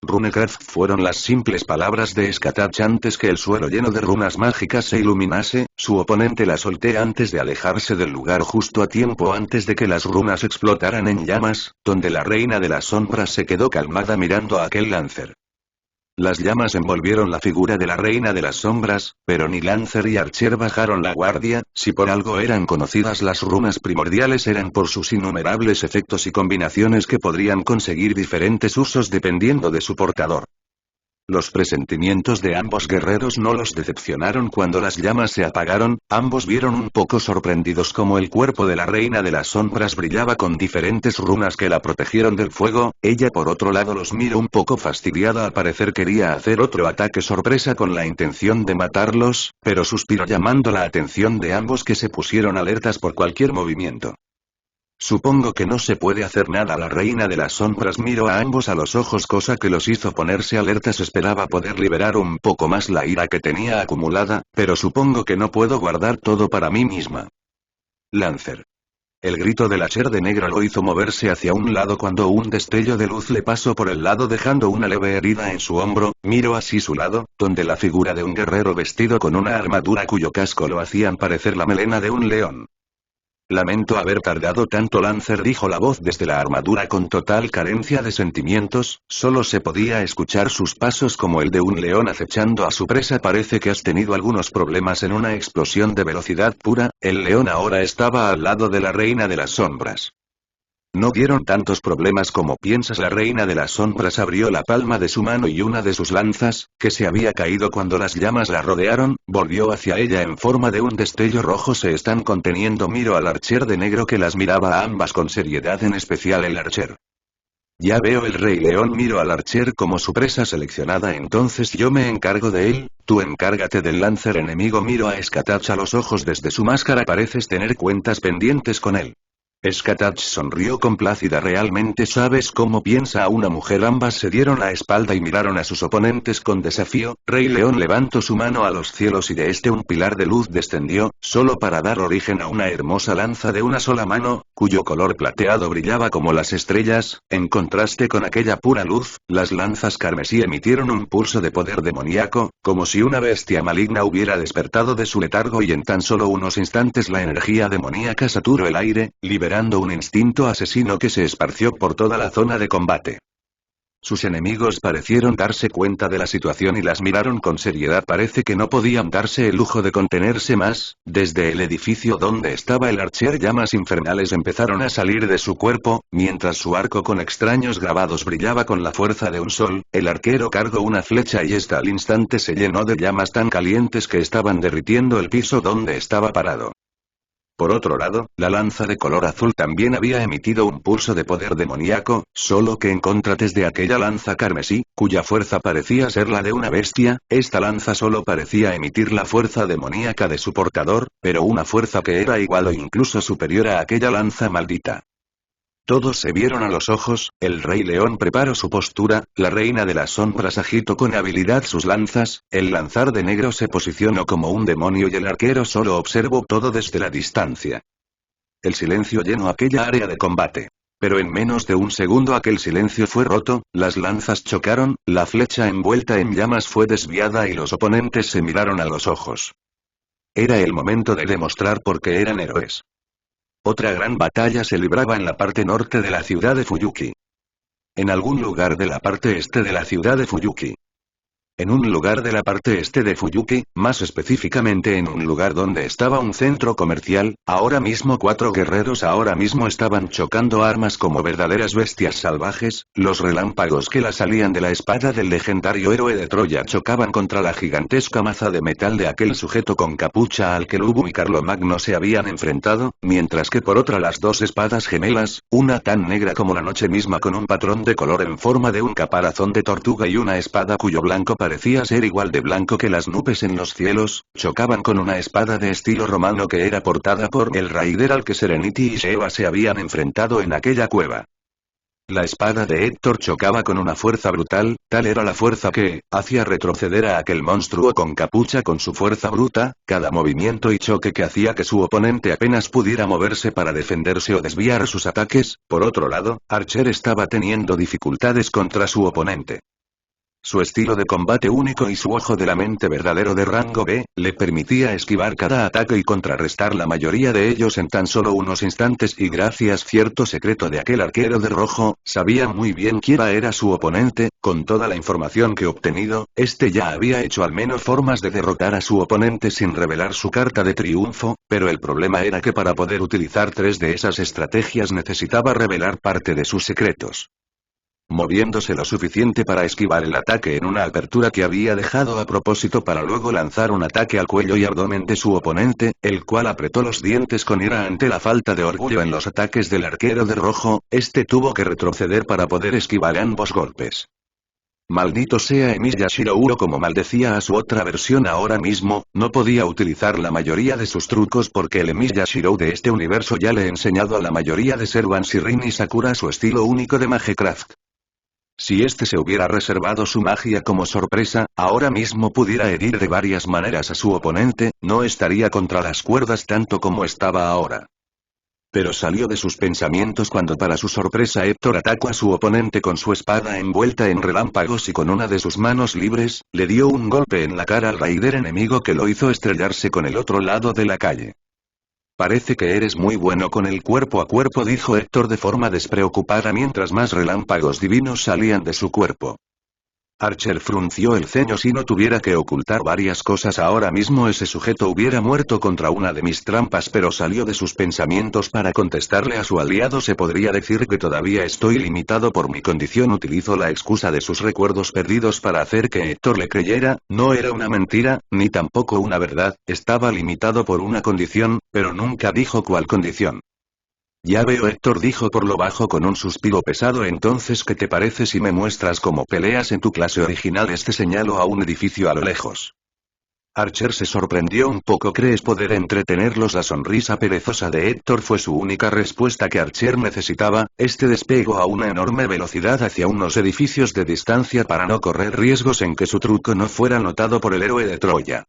Runecraft fueron las simples palabras de Skatach antes que el suelo lleno de runas mágicas se iluminase. Su oponente la solté antes de alejarse del lugar justo a tiempo antes de que las runas explotaran en llamas, donde la reina de las sombras se quedó calmada mirando a aquel lancer. Las llamas envolvieron la figura de la reina de las sombras, pero ni Lancer y Archer bajaron la guardia. Si por algo eran conocidas las runas primordiales eran por sus innumerables efectos y combinaciones que podrían conseguir diferentes usos dependiendo de su portador. Los presentimientos de ambos guerreros no los decepcionaron cuando las llamas se apagaron. Ambos vieron un poco sorprendidos como el cuerpo de la reina de las sombras brillaba con diferentes runas que la protegieron del fuego. Ella por otro lado los miró un poco fastidiada, al parecer quería hacer otro ataque sorpresa con la intención de matarlos, pero suspiró llamando la atención de ambos que se pusieron alertas por cualquier movimiento. Supongo que no se puede hacer nada. La reina de las sombras miró a ambos a los ojos, cosa que los hizo ponerse alertas. Esperaba poder liberar un poco más la ira que tenía acumulada, pero supongo que no puedo guardar todo para mí misma. Lancer. El grito del archer de negro lo hizo moverse hacia un lado cuando un destello de luz le pasó por el lado dejando una leve herida en su hombro. Miró así su lado, donde la figura de un guerrero vestido con una armadura cuyo casco lo hacían parecer la melena de un león. Lamento haber tardado tanto, Lancer, dijo la voz desde la armadura con total carencia de sentimientos, solo se podía escuchar sus pasos como el de un león acechando a su presa. Parece que has tenido algunos problemas en una explosión de velocidad pura. El león ahora estaba al lado de la reina de las sombras. No dieron tantos problemas como piensas. La reina de las sombras abrió la palma de su mano y una de sus lanzas, que se había caído cuando las llamas la rodearon, volvió hacia ella en forma de un destello rojo. Se están conteniendo. Miró al archer de negro que las miraba a ambas con seriedad, en especial el archer. Ya veo. El rey león miró al archer como su presa seleccionada. Entonces yo me encargo de él, tú encárgate del lancer enemigo. Miró a Skatach a los ojos desde su máscara. Pareces tener cuentas pendientes con él. Skatach sonrió complácida. ¿Realmente sabes cómo piensa una mujer? Ambas se dieron la espalda y miraron a sus oponentes con desafío. Rey León levantó su mano a los cielos y de este un pilar de luz descendió, solo para dar origen a una hermosa lanza de una sola mano, cuyo color plateado brillaba como las estrellas. En contraste con aquella pura luz, las lanzas carmesí emitieron un pulso de poder demoníaco, como si una bestia maligna hubiera despertado de su letargo, y en tan solo unos instantes la energía demoníaca saturó el aire, liberando un instinto asesino que se esparció por toda la zona de combate. Sus enemigos parecieron darse cuenta de la situación y las miraron con seriedad. Parece que no podían darse el lujo de contenerse más. Desde el edificio donde estaba el archer, llamas infernales empezaron a salir de su cuerpo, mientras su arco con extraños grabados brillaba con la fuerza de un sol. El arquero cargó una flecha y esta al instante se llenó de llamas tan calientes que estaban derritiendo el piso donde estaba parado. Por otro lado, la lanza de color azul también había emitido un pulso de poder demoníaco, solo que en contraste de aquella lanza carmesí, cuya fuerza parecía ser la de una bestia, esta lanza solo parecía emitir la fuerza demoníaca de su portador, pero una fuerza que era igual o incluso superior a aquella lanza maldita. Todos se vieron a los ojos. El rey león preparó su postura, la reina de las sombras agitó con habilidad sus lanzas, el lanzar de negro se posicionó como un demonio y el arquero solo observó todo desde la distancia. El silencio llenó aquella área de combate. Pero en menos de un segundo aquel silencio fue roto, las lanzas chocaron, la flecha envuelta en llamas fue desviada y los oponentes se miraron a los ojos. Era el momento de demostrar por qué eran héroes. Otra gran batalla se libraba en la parte norte de la ciudad de Fuyuki. En algún lugar de la parte este de la ciudad de Fuyuki. En un lugar de la parte este de Fuyuki, más específicamente en un lugar donde estaba un centro comercial, ahora mismo 4 guerreros ahora mismo estaban chocando armas como verdaderas bestias salvajes. Los relámpagos que la salían de la espada del legendario héroe de Troya chocaban contra la gigantesca maza de metal de aquel sujeto con capucha al que Lubu y Carlomagno se habían enfrentado, mientras que por otra las dos espadas gemelas, una tan negra como la noche misma con un patrón de color en forma de un caparazón de tortuga y una espada cuyo blanco parecía ser igual de blanco que las nubes en los cielos, chocaban con una espada de estilo romano que era portada por el raider al que Serenity y Sheva se habían enfrentado en aquella cueva. La espada de Héctor chocaba con una fuerza brutal, tal era la fuerza que hacía retroceder a aquel monstruo con capucha con su fuerza bruta, cada movimiento y choque que hacía que su oponente apenas pudiera moverse para defenderse o desviar sus ataques. Por otro lado, Archer estaba teniendo dificultades contra su oponente. Su estilo de combate único y su ojo de la mente verdadero de rango B, le permitía esquivar cada ataque y contrarrestar la mayoría de ellos en tan solo unos instantes y gracias cierto secreto de aquel arquero de rojo, sabía muy bien quién era su oponente. Con toda la información que obtenido, este ya había hecho al menos formas de derrotar a su oponente sin revelar su carta de triunfo, pero el problema era que para poder utilizar 3 de esas estrategias necesitaba revelar parte de sus secretos. Moviéndose lo suficiente para esquivar el ataque en una apertura que había dejado a propósito para luego lanzar un ataque al cuello y abdomen de su oponente, el cual apretó los dientes con ira ante la falta de orgullo en los ataques del arquero de rojo, este tuvo que retroceder para poder esquivar ambos golpes. Maldito sea Emiya Shirouro, como maldecía a su otra versión ahora mismo, no podía utilizar la mayoría de sus trucos porque el Emiya Shirou de este universo ya le ha enseñado a la mayoría de Servants y Rin y Sakura su estilo único de Magecraft. Si este se hubiera reservado su magia como sorpresa, ahora mismo pudiera herir de varias maneras a su oponente, no estaría contra las cuerdas tanto como estaba ahora. Pero salió de sus pensamientos cuando para su sorpresa Héctor atacó a su oponente con su espada envuelta en relámpagos y con una de sus manos libres, le dio un golpe en la cara al raider enemigo que lo hizo estrellarse con el otro lado de la calle. Parece que eres muy bueno con el cuerpo a cuerpo, dijo Héctor de forma despreocupada mientras más relámpagos divinos salían de su cuerpo. Archer frunció el ceño. Si no tuviera que ocultar varias cosas ahora mismo ese sujeto hubiera muerto contra una de mis trampas, pero salió de sus pensamientos para contestarle a su aliado. Se podría decir que todavía estoy limitado por mi condición. Utilizó la excusa de sus recuerdos perdidos para hacer que Héctor le creyera. No era una mentira, ni tampoco una verdad, estaba limitado por una condición, pero nunca dijo cuál condición. Ya veo, Héctor dijo por lo bajo con un suspiro pesado. Entonces, ¿qué te parece si me muestras cómo peleas en tu clase original? Señaló a un edificio a lo lejos. Archer se sorprendió un poco. ¿Crees poder entretenerlos? La sonrisa perezosa de Héctor fue su única respuesta que Archer necesitaba. Despegó a una enorme velocidad hacia unos edificios de distancia para no correr riesgos en que su truco no fuera notado por el héroe de Troya.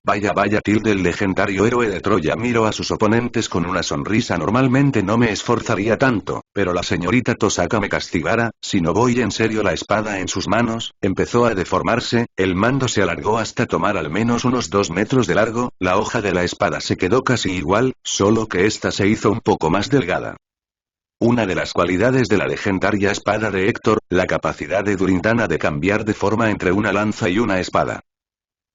Vaya, el legendario héroe de Troya miró a sus oponentes con una sonrisa. Normalmente no me esforzaría tanto, pero la señorita Tosaka me castigará, si no voy en serio. La espada en sus manos empezó a deformarse, el mando se alargó hasta tomar al menos unos 2 metros de largo, la hoja de la espada se quedó casi igual, solo que esta se hizo un poco más delgada. Una de las cualidades de la legendaria espada de Héctor, la capacidad de Durindana de cambiar de forma entre una lanza y una espada.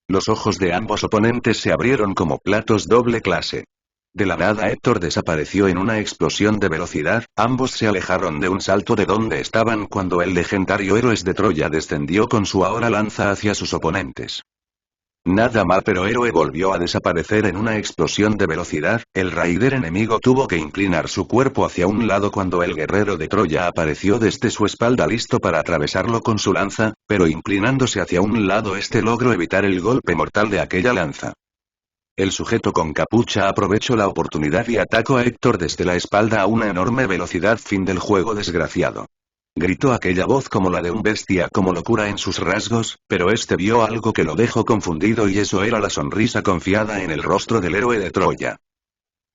Los ojos de ambos oponentes se abrieron como platos doble clase. De la nada Héctor desapareció en una explosión de velocidad, ambos se alejaron de un salto de donde estaban cuando el legendario héroe de Troya descendió con su ahora lanza hacia sus oponentes. Nada mal, pero héroe volvió a desaparecer en una explosión de velocidad. El raider enemigo tuvo que inclinar su cuerpo hacia un lado cuando el guerrero de Troya apareció desde su espalda listo para atravesarlo con su lanza, pero inclinándose hacia un lado logró evitar el golpe mortal de aquella lanza. El sujeto con capucha aprovechó la oportunidad y atacó a Héctor desde la espalda a una enorme velocidad. Fin del juego, desgraciado. Gritó aquella voz como la de un bestia, como locura en sus rasgos, pero vio algo que lo dejó confundido y eso era la sonrisa confiada en el rostro del héroe de Troya.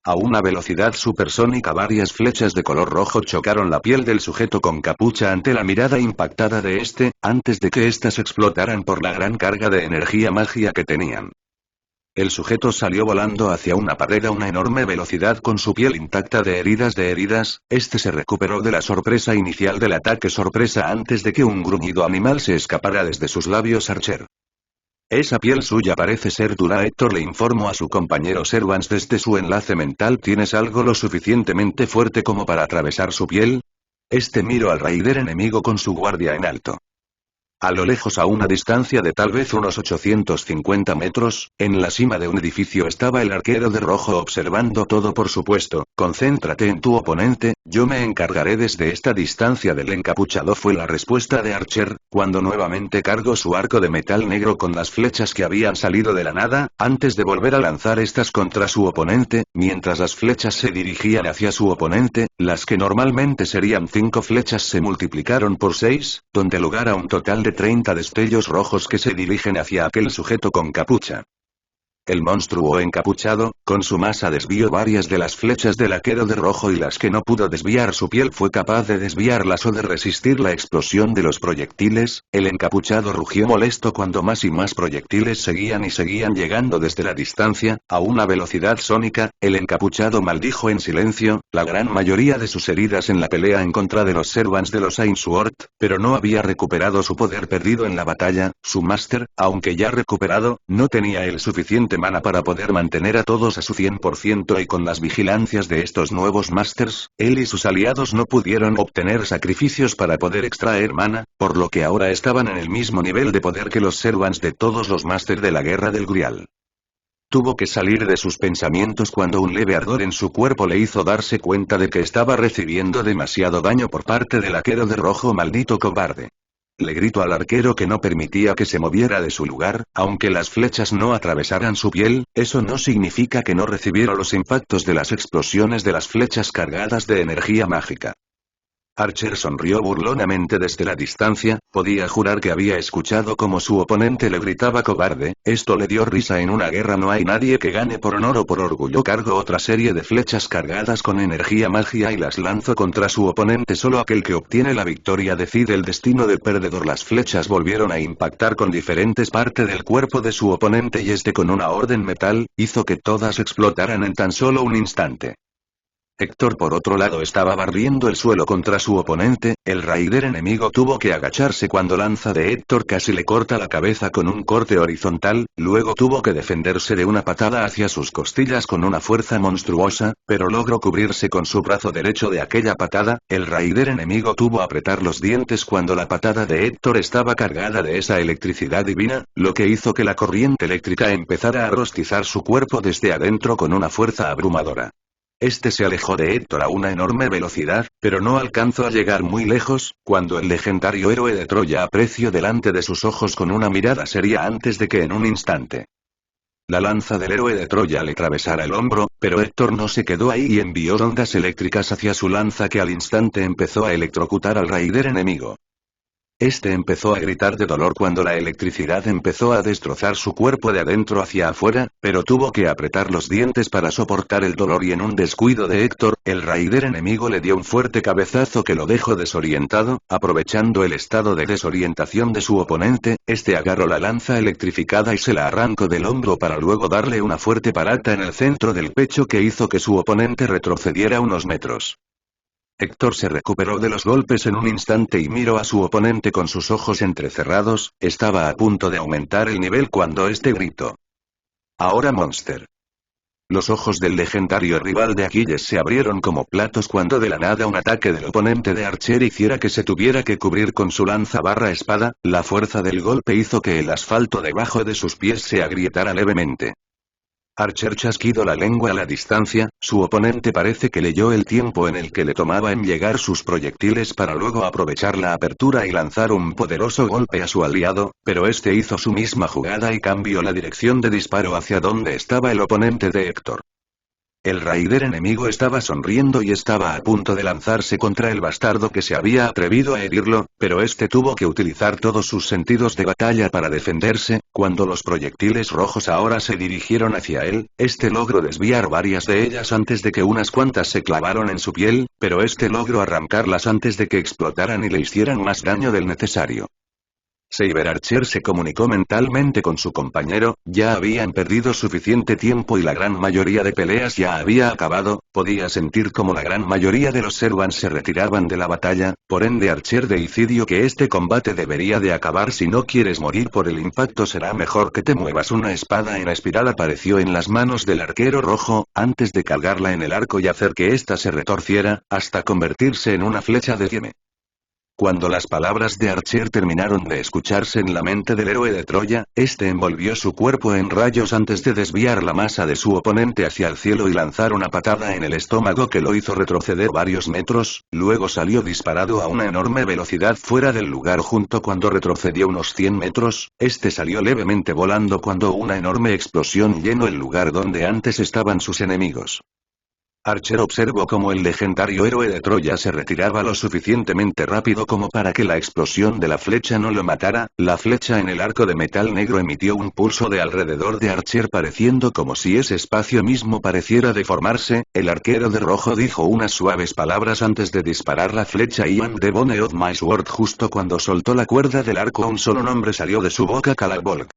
A una velocidad supersónica varias flechas de color rojo chocaron la piel del sujeto con capucha ante la mirada impactada de antes de que éstas explotaran por la gran carga de energía magia que tenían. El sujeto salió volando hacia una pared a una enorme velocidad con su piel intacta de heridas. Se recuperó de la sorpresa inicial del ataque sorpresa antes de que un gruñido animal se escapara desde sus labios. Archer. Esa piel suya parece ser dura. Héctor le informó a su compañero Servans desde su enlace mental. ¿Tienes algo lo suficientemente fuerte como para atravesar su piel? Miró al raider enemigo con su guardia en alto. A lo lejos, a una distancia de tal vez unos 850 metros, en la cima de un edificio estaba el arquero de rojo observando todo. Por supuesto, concéntrate en tu oponente, yo me encargaré desde esta distancia del encapuchado, fue la respuesta de Archer, cuando nuevamente cargó su arco de metal negro con las flechas que habían salido de la nada, antes de volver a lanzar estas contra su oponente. Mientras las flechas se dirigían hacia su oponente, las que normalmente serían 5 flechas se multiplicaron por 6, dando lugar a un total de 30 destellos rojos que se dirigen hacia aquel sujeto con capucha. El monstruo encapuchado, con su masa desvió varias de las flechas del arquero de rojo y las que no pudo desviar su piel fue capaz de desviarlas o de resistir la explosión de los proyectiles. El encapuchado rugió molesto cuando más y más proyectiles seguían llegando desde la distancia, a una velocidad sónica. El encapuchado maldijo en silencio, la gran mayoría de sus heridas en la pelea en contra de los Servants de los Ainsworth, pero no había recuperado su poder perdido en la batalla. Su máster, aunque ya recuperado, no tenía el suficiente mana para poder mantener a todos a su 100% y con las vigilancias de estos nuevos Masters, él y sus aliados no pudieron obtener sacrificios para poder extraer mana, por lo que ahora estaban en el mismo nivel de poder que los Servants de todos los Masters de la Guerra del Grial. Tuvo que salir de sus pensamientos cuando un leve ardor en su cuerpo le hizo darse cuenta de que estaba recibiendo demasiado daño por parte del arquero de rojo. Maldito cobarde. Le gritó al arquero que no permitía que se moviera de su lugar, aunque las flechas no atravesaran su piel, eso no significa que no recibiera los impactos de las explosiones de las flechas cargadas de energía mágica. Archer sonrió burlonamente desde la distancia, podía jurar que había escuchado como su oponente le gritaba cobarde. Esto le dio risa. En una guerra no hay nadie que gane por honor o por orgullo. Cargó otra serie de flechas cargadas con energía magia y las lanzó contra su oponente. Solo aquel que obtiene la victoria decide el destino del perdedor. Las flechas volvieron a impactar con diferentes partes del cuerpo de su oponente y con una orden metal, hizo que todas explotaran en tan solo un instante. Héctor por otro lado estaba barriendo el suelo contra su oponente, el raider enemigo tuvo que agacharse cuando lanza de Héctor casi le corta la cabeza con un corte horizontal, luego tuvo que defenderse de una patada hacia sus costillas con una fuerza monstruosa, pero logró cubrirse con su brazo derecho de aquella patada, el raider enemigo tuvo que apretar los dientes cuando la patada de Héctor estaba cargada de esa electricidad divina, lo que hizo que la corriente eléctrica empezara a rostizar su cuerpo desde adentro con una fuerza abrumadora. Este se alejó de Héctor a una enorme velocidad, pero no alcanzó a llegar muy lejos, cuando el legendario héroe de Troya apreció delante de sus ojos con una mirada seria antes de que en un instante la lanza del héroe de Troya le atravesara el hombro, pero Héctor no se quedó ahí y envió ondas eléctricas hacia su lanza que al instante empezó a electrocutar al raider enemigo. Este empezó a gritar de dolor cuando la electricidad empezó a destrozar su cuerpo de adentro hacia afuera, pero tuvo que apretar los dientes para soportar el dolor y en un descuido de Héctor, el raider enemigo le dio un fuerte cabezazo que lo dejó desorientado, aprovechando el estado de desorientación de su oponente, este agarró la lanza electrificada y se la arrancó del hombro para luego darle una fuerte parata en el centro del pecho que hizo que su oponente retrocediera unos metros. Héctor se recuperó de los golpes en un instante y miró a su oponente con sus ojos entrecerrados, estaba a punto de aumentar el nivel cuando este gritó: "Ahora Monster". Los ojos del legendario rival de Aquiles se abrieron como platos cuando de la nada un ataque del oponente de Archer hiciera que se tuviera que cubrir con su lanza barra espada, la fuerza del golpe hizo que el asfalto debajo de sus pies se agrietara levemente. Archer chasquido la lengua a la distancia, su oponente parece que leyó el tiempo en el que le tomaba en llegar sus proyectiles para luego aprovechar la apertura y lanzar un poderoso golpe a su aliado, pero este hizo su misma jugada y cambió la dirección de disparo hacia donde estaba el oponente de Héctor. El raider enemigo estaba sonriendo y estaba a punto de lanzarse contra el bastardo que se había atrevido a herirlo, pero este tuvo que utilizar todos sus sentidos de batalla para defenderse, cuando los proyectiles rojos ahora se dirigieron hacia él, este logró desviar varias de ellas antes de que unas cuantas se clavaron en su piel, pero este logró arrancarlas antes de que explotaran y le hicieran más daño del necesario. Saber Archer se comunicó mentalmente con su compañero, ya habían perdido suficiente tiempo y la gran mayoría de peleas ya había acabado, podía sentir como la gran mayoría de los Servants se retiraban de la batalla, por ende Archer decidió que este combate debería de acabar. Si no quieres morir por el impacto será mejor que te muevas. Una espada en espiral apareció en las manos del arquero rojo, antes de cargarla en el arco y hacer que ésta se retorciera, hasta convertirse en una flecha de Dieme. Cuando las palabras de Archer terminaron de escucharse en la mente del héroe de Troya, este envolvió su cuerpo en rayos antes de desviar la masa de su oponente hacia el cielo y lanzar una patada en el estómago que lo hizo retroceder varios metros, luego salió disparado a una enorme velocidad fuera del lugar junto cuando retrocedió unos 100 metros, este salió levemente volando cuando una enorme explosión llenó el lugar donde antes estaban sus enemigos. Archer observó cómo el legendario héroe de Troya se retiraba lo suficientemente rápido como para que la explosión de la flecha no lo matara, la flecha en el arco de metal negro emitió un pulso de alrededor de Archer pareciendo como si ese espacio mismo pareciera deformarse, el arquero de rojo dijo unas suaves palabras antes de disparar la flecha y "I'm the bone of my sword". Justo cuando soltó la cuerda del arco un solo nombre salió de su boca: Calabolg.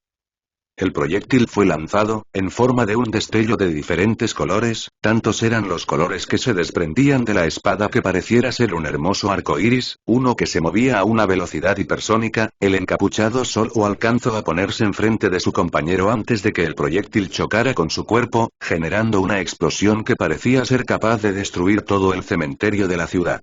El proyectil fue lanzado, en forma de un destello de diferentes colores, tantos eran los colores que se desprendían de la espada que pareciera ser un hermoso arco iris, uno que se movía a una velocidad hipersónica, el encapuchado solo alcanzó a ponerse enfrente de su compañero antes de que el proyectil chocara con su cuerpo, generando una explosión que parecía ser capaz de destruir todo el cementerio de la ciudad.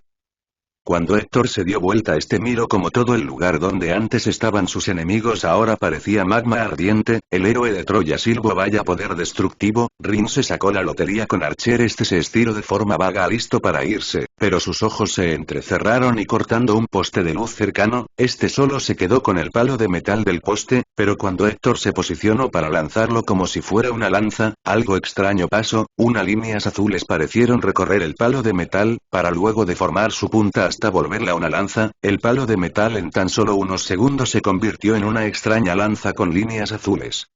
Cuando Héctor se dio vuelta miró como todo el lugar donde antes estaban sus enemigos ahora parecía magma ardiente, el héroe de Troya silbó: "Vaya poder destructivo". Rin se sacó la lotería con Archer. Se estiró de forma vaga listo para irse, pero sus ojos se entrecerraron y cortando un poste de luz cercano, solo se quedó con el palo de metal del poste, pero cuando Héctor se posicionó para lanzarlo como si fuera una lanza, algo extraño pasó, unas líneas azules parecieron recorrer el palo de metal, para luego deformar su punta hasta volverla una lanza. El palo de metal en tan solo unos segundos se convirtió en una extraña lanza con líneas azules.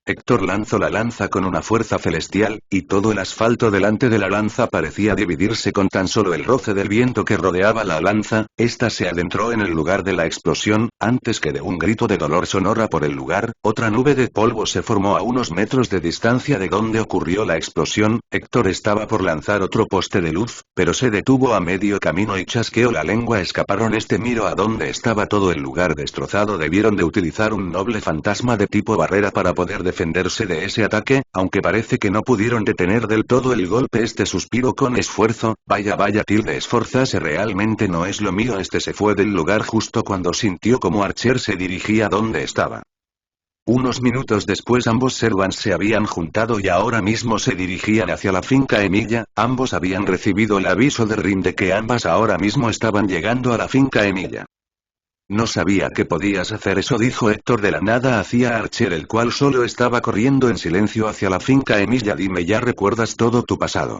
Héctor lanzó la lanza con una fuerza celestial, y todo el asfalto delante de la lanza parecía dividirse con tan solo el roce del viento que rodeaba la lanza. Esta se adentró en el lugar de la explosión, antes que de un grito de dolor sonora por el lugar, otra nube de polvo se formó a unos metros de distancia de donde ocurrió la explosión. Héctor estaba por lanzar otro poste de luz, pero se detuvo a medio camino y chasqueó la lengua. Escaparon. Miró a dónde estaba todo el lugar destrozado. Debieron de utilizar un noble fantasma de tipo barrera para poder defenderse de ese ataque, aunque parece que no pudieron detener del todo el golpe. Suspiró con esfuerzo, vaya, esforzarse realmente no es lo mío. Se fue del lugar justo cuando sintió como Archer se dirigía a donde estaba. Unos minutos después ambos servants se habían juntado y ahora mismo se dirigían hacia la finca Emilia. Ambos habían recibido el aviso de Rin de que ambas ahora mismo estaban llegando a la finca Emilia. No sabía que podías hacer eso, dijo Héctor de la nada hacia Archer, el cual solo estaba corriendo en silencio hacia la finca Emilia. Dime, ¿ya recuerdas todo tu pasado?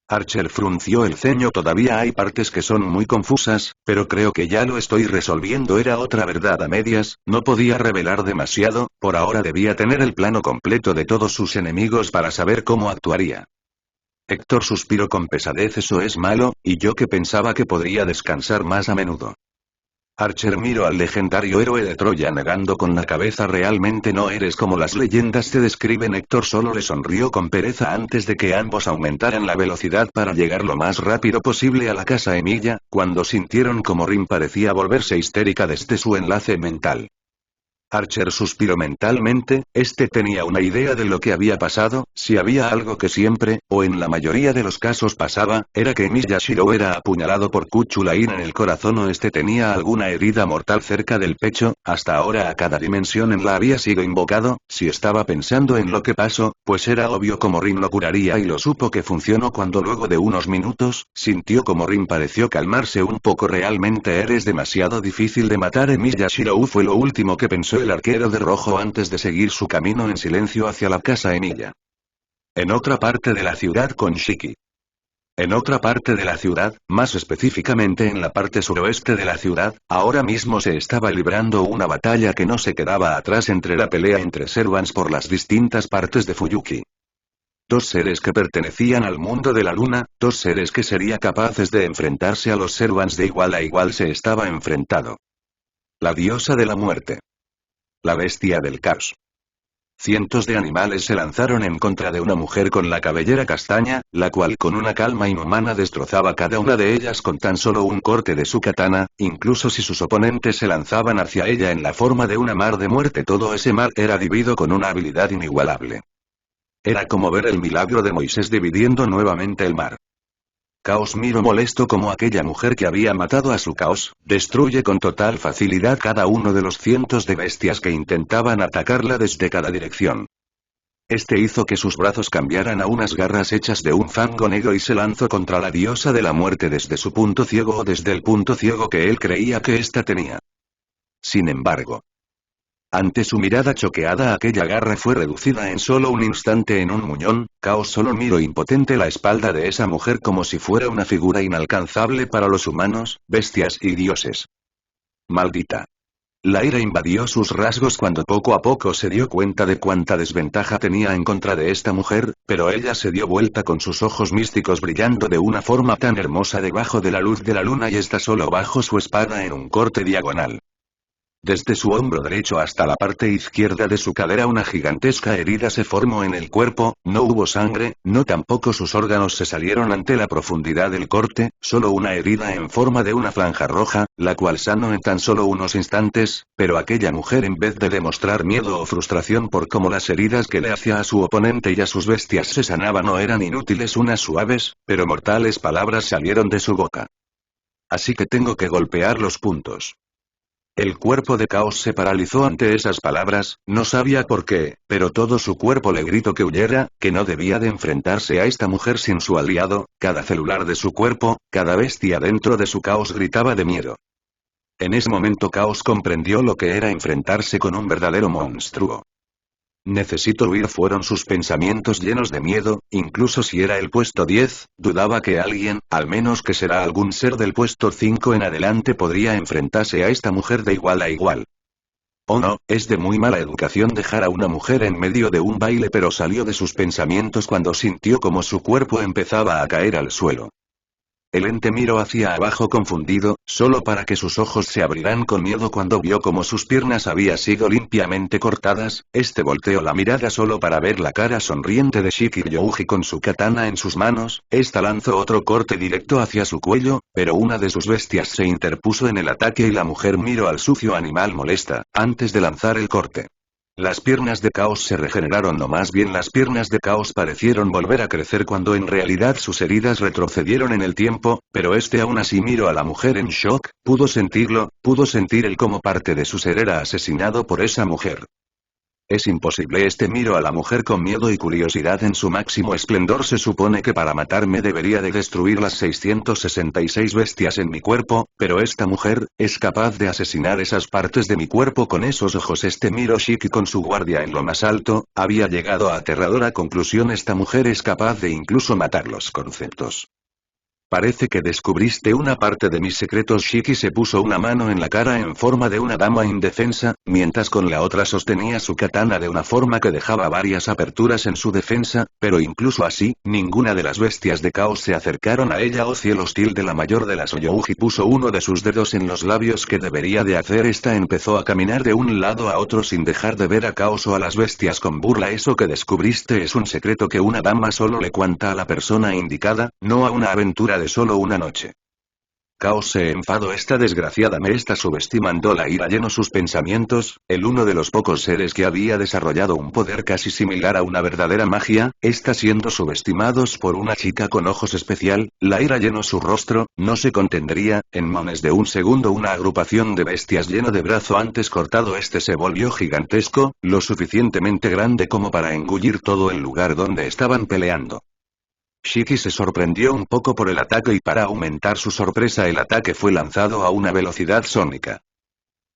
Archer frunció el ceño. Todavía hay partes que son muy confusas, pero creo que ya lo estoy resolviendo. Era otra verdad a medias, no podía revelar demasiado, por ahora debía tener el plano completo de todos sus enemigos para saber cómo actuaría. Héctor suspiró con pesadez. Eso es malo, y yo que pensaba que podría descansar más a menudo. Archer miró al legendario héroe de Troya negando con la cabeza. Realmente no eres como las leyendas te describen. Héctor solo le sonrió con pereza antes de que ambos aumentaran la velocidad para llegar lo más rápido posible a la casa Emilia, cuando sintieron como Rin parecía volverse histérica desde su enlace mental. Archer suspiró mentalmente. Tenía una idea de lo que había pasado. Si había algo que siempre, o en la mayoría de los casos pasaba, era que Miyashiro era apuñalado por Kuchulain en el corazón o tenía alguna herida mortal cerca del pecho. Hasta ahora a cada dimensión en la había sido invocado. Si estaba pensando en lo que pasó, pues era obvio como Rin lo curaría, y lo supo que funcionó cuando luego de unos minutos, sintió como Rin pareció calmarse un poco. Realmente eres demasiado difícil de matar. Miyashiro fue lo último que pensó el arquero de rojo antes de seguir su camino en silencio hacia la casa Emilia. En otra parte de la ciudad con Shiki. En otra parte de la ciudad, más específicamente en la parte suroeste de la ciudad, ahora mismo se estaba librando una batalla que no se quedaba atrás entre la pelea entre servants por las distintas partes de Fuyuki. Dos seres que pertenecían al mundo de la luna, dos seres que serían capaces de enfrentarse a los servants de igual a igual se estaba enfrentado. La diosa de la muerte. La bestia del caos. Cientos de animales se lanzaron en contra de una mujer con la cabellera castaña, la cual con una calma inhumana destrozaba cada una de ellas con tan solo un corte de su katana, incluso si sus oponentes se lanzaban hacia ella en la forma de una mar de muerte. Todo ese mar era dividido con una habilidad inigualable. Era como ver el milagro de Moisés dividiendo nuevamente el mar. Caos miró molesto como aquella mujer que había matado a su Caos, destruye con total facilidad cada uno de los cientos de bestias que intentaban atacarla desde cada dirección. Hizo que sus brazos cambiaran a unas garras hechas de un fango negro y se lanzó contra la diosa de la muerte desde su punto ciego o desde el punto ciego que él creía que ésta tenía. Sin embargo, ante su mirada choqueada, aquella garra fue reducida en solo un instante en un muñón. Caos solo miró impotente la espalda de esa mujer como si fuera una figura inalcanzable para los humanos, bestias y dioses. Maldita. La ira invadió sus rasgos cuando poco a poco se dio cuenta de cuánta desventaja tenía en contra de esta mujer, pero ella se dio vuelta con sus ojos místicos brillando de una forma tan hermosa debajo de la luz de la luna y solo bajo su espada en un corte diagonal. Desde su hombro derecho hasta la parte izquierda de su cadera una gigantesca herida se formó en el cuerpo. No hubo sangre, no tampoco sus órganos se salieron ante la profundidad del corte, solo una herida en forma de una franja roja, la cual sanó en tan solo unos instantes, pero aquella mujer en vez de demostrar miedo o frustración por cómo las heridas que le hacía a su oponente y a sus bestias se sanaban no eran inútiles, unas suaves, pero mortales palabras salieron de su boca. Así que tengo que golpear los puntos. El cuerpo de Caos se paralizó ante esas palabras, no sabía por qué, pero todo su cuerpo le gritó que huyera, que no debía de enfrentarse a esta mujer sin su aliado. Cada celular de su cuerpo, cada bestia dentro de su Caos gritaba de miedo. En ese momento Caos comprendió lo que era enfrentarse con un verdadero monstruo. Necesito huir, fueron sus pensamientos llenos de miedo. Incluso si era el puesto 10, dudaba que alguien, al menos que será algún ser del puesto 5 en adelante, podría enfrentarse a esta mujer de igual a igual. Oh no, es de muy mala educación dejar a una mujer en medio de un baile, pero salió de sus pensamientos cuando sintió como su cuerpo empezaba a caer al suelo. El ente miró hacia abajo confundido, solo para que sus ojos se abrieran con miedo cuando vio como sus piernas habían sido limpiamente cortadas. Volteó la mirada solo para ver la cara sonriente de Shiki Ryouji con su katana en sus manos. Lanzó otro corte directo hacia su cuello, pero una de sus bestias se interpuso en el ataque y la mujer miró al sucio animal molesta, antes de lanzar el corte. Las piernas de Caos se regeneraron, o más bien las piernas de Caos parecieron volver a crecer cuando en realidad sus heridas retrocedieron en el tiempo, pero aún así miró a la mujer en shock, pudo sentirlo, pudo sentir el como parte de su ser era asesinado por esa mujer. Es imposible. Miró a la mujer con miedo y curiosidad en su máximo esplendor. Se supone que para matarme debería de destruir las 666 bestias en mi cuerpo, pero esta mujer, es capaz de asesinar esas partes de mi cuerpo con esos ojos. Miró Shiki con su guardia en lo más alto, había llegado a aterradora conclusión: esta mujer es capaz de incluso matar los conceptos. Parece que descubriste una parte de mis secretos. Shiki se puso una mano en la cara en forma de una dama indefensa, mientras con la otra sostenía su katana de una forma que dejaba varias aperturas en su defensa, pero incluso así, ninguna de las bestias de Caos se acercaron a ella. Oh cielo hostil. De la mayor de las Ryouji puso uno de sus dedos en los labios. ¿Qué debería de hacer? Empezó a caminar de un lado a otro sin dejar de ver a Caos o a las bestias con burla. Eso que descubriste es un secreto que una dama solo le cuenta a la persona indicada, no a una aventura de solo una noche. Caos se enfadó. Esta desgraciada me está subestimando. La ira llenó sus pensamientos. Uno de los pocos seres que había desarrollado un poder casi similar a una verdadera magia, está siendo subestimados por una chica con ojos especial. La ira llenó su rostro, no se contendría. En menos de un segundo una agrupación de bestias lleno de brazo antes cortado. Se volvió gigantesco, lo suficientemente grande como para engullir todo el lugar donde estaban peleando. Shiki se sorprendió un poco por el ataque y para aumentar su sorpresa el ataque fue lanzado a una velocidad sónica.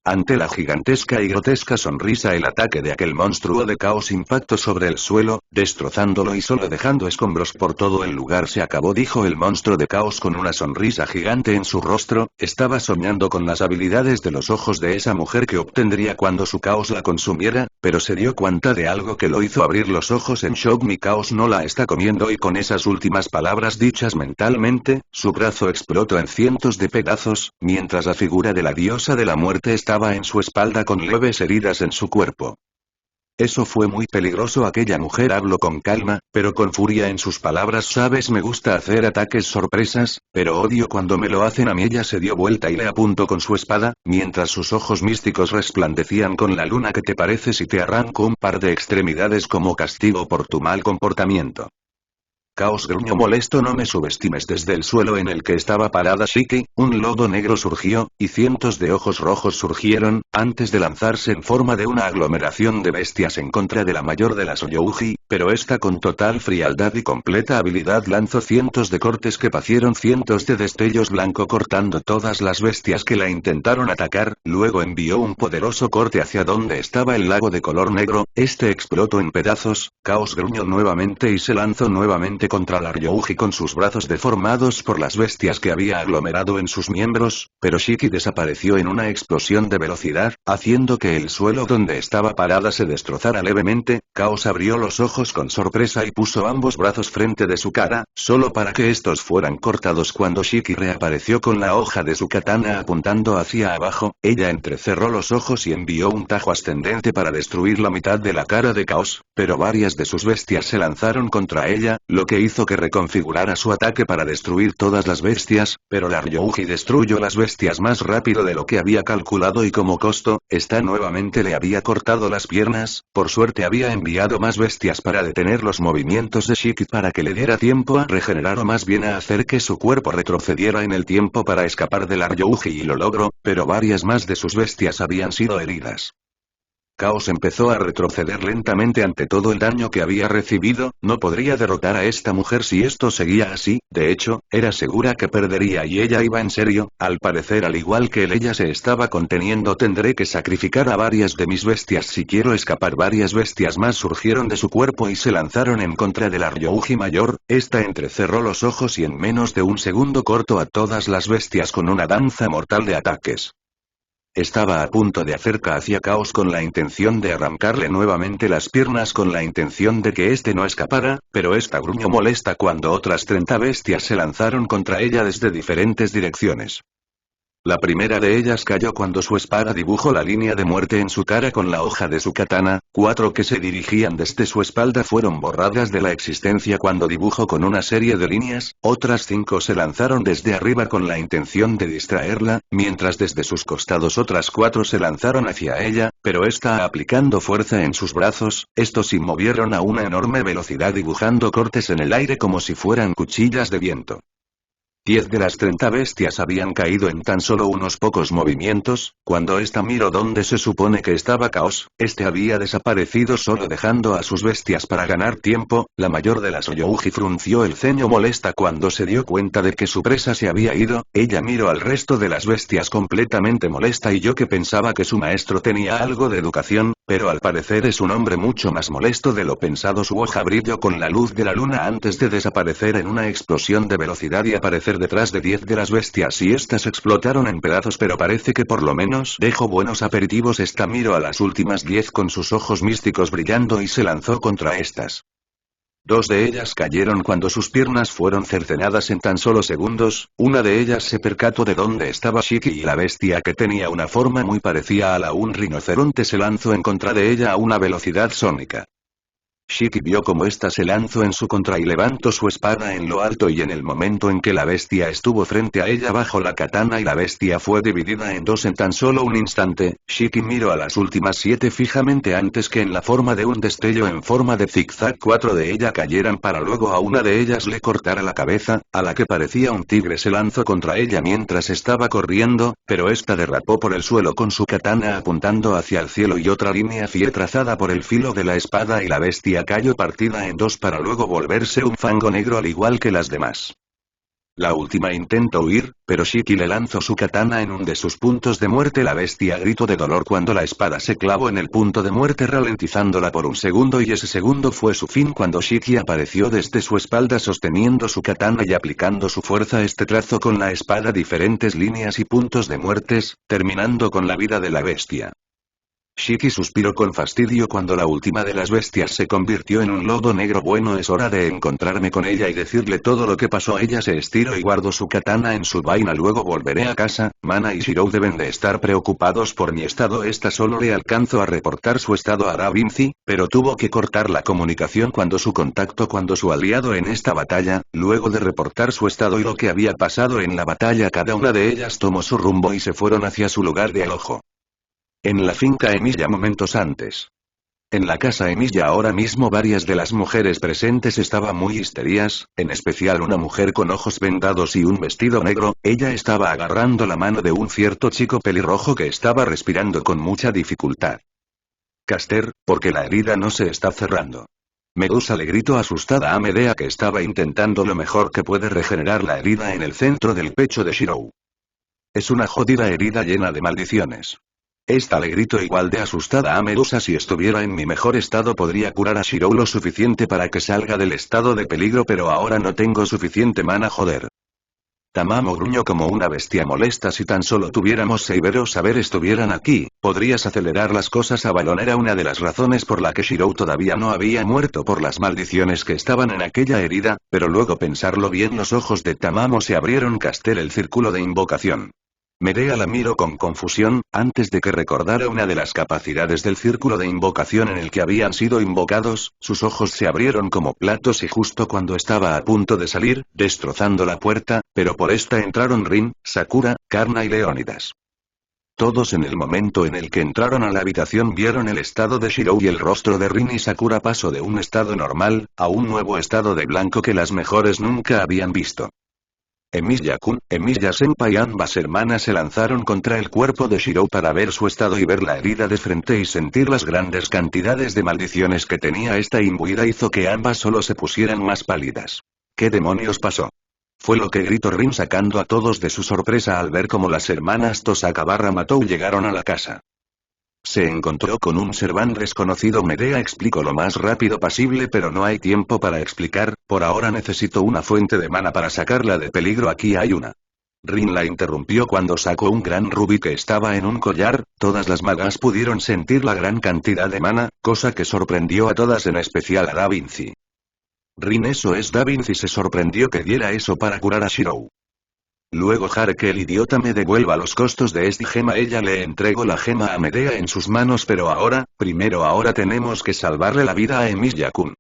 Ante la gigantesca y grotesca sonrisa, el ataque de aquel monstruo de Caos impactó sobre el suelo, destrozándolo y solo dejando escombros por todo el lugar. Se acabó, dijo el monstruo de Caos con una sonrisa gigante en su rostro. Estaba soñando con las habilidades de los ojos de esa mujer que obtendría cuando su Caos la consumiera, pero se dio cuenta de algo que lo hizo abrir los ojos en shock. Mi Caos no la está comiendo. Y con esas últimas palabras dichas mentalmente, su brazo explotó en cientos de pedazos, mientras la figura de la diosa de la muerte estaba en su espalda con leves heridas en su cuerpo. Eso fue muy peligroso. Aquella mujer habló con calma, pero con furia en sus palabras. Sabes, me gusta hacer ataques sorpresas, pero odio cuando me lo hacen a mí. Ella se dio vuelta y le apuntó con su espada, mientras sus ojos místicos resplandecían con la luna. ¿Qué te parece si te arranco un par de extremidades como castigo por tu mal comportamiento? Caos gruñó molesto. No me subestimes. Desde el suelo en el que estaba parada Shiki, un lobo negro surgió, y cientos de ojos rojos surgieron, antes de lanzarse en forma de una aglomeración de bestias en contra de la mayor de las Ryouji, pero esta con total frialdad y completa habilidad lanzó cientos de cortes que pacieron cientos de destellos blanco cortando todas las bestias que la intentaron atacar. Luego envió un poderoso corte hacia donde estaba el lago de color negro, explotó en pedazos. Caos gruñó nuevamente y se lanzó nuevamente contra la Ryouji con sus brazos deformados por las bestias que había aglomerado en sus miembros, pero Shiki desapareció en una explosión de velocidad, haciendo que el suelo donde estaba parada se destrozara levemente. Caos abrió los ojos con sorpresa y puso ambos brazos frente de su cara, solo para que estos fueran cortados. Cuando Shiki reapareció con la hoja de su katana apuntando hacia abajo, ella entrecerró los ojos y envió un tajo ascendente para destruir la mitad de la cara de Caos, pero varias de sus bestias se lanzaron contra ella, lo que hizo que reconfigurara su ataque para destruir todas las bestias, pero la Ryouji destruyó las bestias más rápido de lo que había calculado y como costo, nuevamente le había cortado las piernas. Por suerte había enviado más bestias para detener los movimientos de Shiki para que le diera tiempo a regenerar, o más bien a hacer que su cuerpo retrocediera en el tiempo para escapar de la Ryouji, y lo logró, pero varias más de sus bestias habían sido heridas. Caos empezó a retroceder lentamente ante todo el daño que había recibido. No podría derrotar a esta mujer si esto seguía así. De hecho, era segura que perdería y ella iba en serio. Al parecer, al igual que él, ella se estaba conteniendo. Tendré que sacrificar a varias de mis bestias si quiero escapar. Varias bestias más surgieron de su cuerpo y se lanzaron en contra de la Ryouji mayor. Esta entrecerró los ojos y en menos de un segundo cortó a todas las bestias con una danza mortal de ataques. Estaba a punto de acercar hacia Caos con la intención de arrancarle nuevamente las piernas con la intención de que este no escapara, pero esta gruñó molesta cuando otras 30 bestias se lanzaron contra ella desde diferentes direcciones. La primera de ellas cayó cuando su espada dibujó la línea de muerte en su cara con la hoja de su katana, 4 que se dirigían desde su espalda fueron borradas de la existencia cuando dibujó con una serie de líneas, otras 5 se lanzaron desde arriba con la intención de distraerla, mientras desde sus costados otras 4 se lanzaron hacia ella, pero esta aplicando fuerza en sus brazos, estos se movieron a una enorme velocidad dibujando cortes en el aire como si fueran cuchillas de viento. 10 de las 30 bestias habían caído en tan solo unos pocos movimientos, cuando esta miró donde se supone que estaba Caos, este había desaparecido solo dejando a sus bestias para ganar tiempo, la mayor de las Oyouji frunció el ceño molesta cuando se dio cuenta de que su presa se había ido, ella miró al resto de las bestias completamente molesta y yo que pensaba que su maestro tenía algo de educación, pero al parecer es un hombre mucho más molesto de lo pensado. Su hoja brilló con la luz de la luna antes de desaparecer en una explosión de velocidad y aparecer detrás de 10 de las bestias y estas explotaron en pedazos, pero parece que por lo menos dejó buenos aperitivos. Esta miró a las últimas 10 con sus ojos místicos brillando y se lanzó contra estas. 2 de ellas cayeron cuando sus piernas fueron cercenadas en tan solo segundos, una de ellas se percató de dónde estaba Shiki y la bestia que tenía una forma muy parecida a la un rinoceronte se lanzó en contra de ella a una velocidad sónica. Shiki vio cómo ésta se lanzó en su contra y levantó su espada en lo alto y en el momento en que la bestia estuvo frente a ella bajó la katana y la bestia fue dividida en 2 en tan solo un instante. Shiki miró a las últimas 7 fijamente antes que en la forma de un destello en forma de zigzag 4 de ella cayeran para luego a una de ellas le cortara la cabeza, a la que parecía un tigre se lanzó contra ella mientras estaba corriendo, pero esta derrapó por el suelo con su katana apuntando hacia el cielo y otra línea fue trazada por el filo de la espada y la bestia cayó partida en 2 para luego volverse un fango negro al igual que las demás. La última intentó huir, pero Shiki le lanzó su katana en uno de sus puntos de muerte. La bestia gritó de dolor cuando la espada se clavó en el punto de muerte ralentizándola por un segundo y ese segundo fue su fin cuando Shiki apareció desde su espalda sosteniendo su katana y aplicando su fuerza este trazo con la espada diferentes líneas y puntos de muertes, terminando con la vida de la bestia. Shiki suspiró con fastidio cuando la última de las bestias se convirtió en un lobo negro. Bueno, es hora de encontrarme con ella y decirle todo lo que pasó. Ella se estiró y guardó su katana en su vaina. Luego volveré a casa. Mana y Shirou deben de estar preocupados por mi estado. Esta solo le alcanzó a reportar su estado a Rabinzi, pero tuvo que cortar la comunicación cuando su aliado en esta batalla, luego de reportar su estado y lo que había pasado en la batalla, cada una de ellas tomó su rumbo y se fueron hacia su lugar de alojo. En la finca Emilia momentos antes. En la casa Emilia ahora mismo varias de las mujeres presentes estaban muy histerias, en especial una mujer con ojos vendados y un vestido negro. Ella estaba agarrando la mano de un cierto chico pelirrojo que estaba respirando con mucha dificultad. Caster, porque la herida no se está cerrando. Medusa le gritó asustada a Medea que estaba intentando lo mejor que puede regenerar la herida en el centro del pecho de Shirou. Es una jodida herida llena de maldiciones. Esta le gritó igual de asustada a Medusa. Si estuviera en mi mejor estado podría curar a Shirou lo suficiente para que salga del estado de peligro, pero ahora no tengo suficiente mana, joder. Tamamo gruñó como una bestia molesta. Si tan solo tuviéramos Seiber o Saber estuvieran aquí, podrías acelerar las cosas. Avalon era una de las razones por la que Shirou todavía no había muerto por las maldiciones que estaban en aquella herida, pero luego pensarlo bien los ojos de Tamamo se abrieron. Caster el círculo de invocación. Medea la miró con confusión, antes de que recordara una de las capacidades del círculo de invocación en el que habían sido invocados, sus ojos se abrieron como platos y justo cuando estaba a punto de salir, destrozando la puerta, pero por esta entraron Rin, Sakura, Karna y Leónidas. Todos en el momento en el que entraron a la habitación vieron el estado de Shirou y el rostro de Rin y Sakura pasó de un estado normal, a un nuevo estado de blanco que las mejores nunca habían visto. Emilia-kun, Emilia-senpai, ambas hermanas se lanzaron contra el cuerpo de Shirou para ver su estado y ver la herida de frente y sentir las grandes cantidades de maldiciones que tenía esta imbuida hizo que ambas solo se pusieran más pálidas. ¿Qué demonios pasó? Fue lo que gritó Rin sacando a todos de su sorpresa al ver cómo las hermanas Tosakabarra Matou llegaron a la casa. Se encontró con un serván desconocido. Medea explicó lo más rápido posible, pero no hay tiempo para explicar, por ahora necesito una fuente de mana para sacarla de peligro. Aquí hay una. Rin la interrumpió cuando sacó un gran rubí que estaba en un collar. Todas las magas pudieron sentir la gran cantidad de mana, cosa que sorprendió a todas, en especial a Da Vinci. Rin, eso es. Da Vinci se sorprendió que diera eso para curar a Shirou. Luego haré que el idiota me devuelva los costos de esta gema. Ella le entregó la gema a Medea en sus manos, pero ahora tenemos que salvarle la vida a Emilia-kun.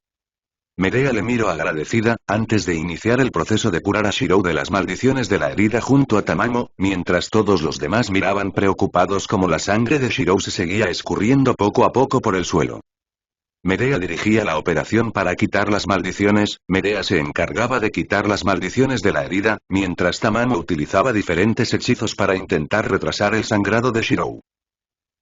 Medea le miró agradecida, antes de iniciar el proceso de curar a Shirou de las maldiciones de la herida junto a Tamamo, mientras todos los demás miraban preocupados como la sangre de Shirou se seguía escurriendo poco a poco por el suelo. Medea dirigía la operación para quitar las maldiciones. Medea se encargaba de quitar las maldiciones de la herida, mientras Tamamo utilizaba diferentes hechizos para intentar retrasar el sangrado de Shirou.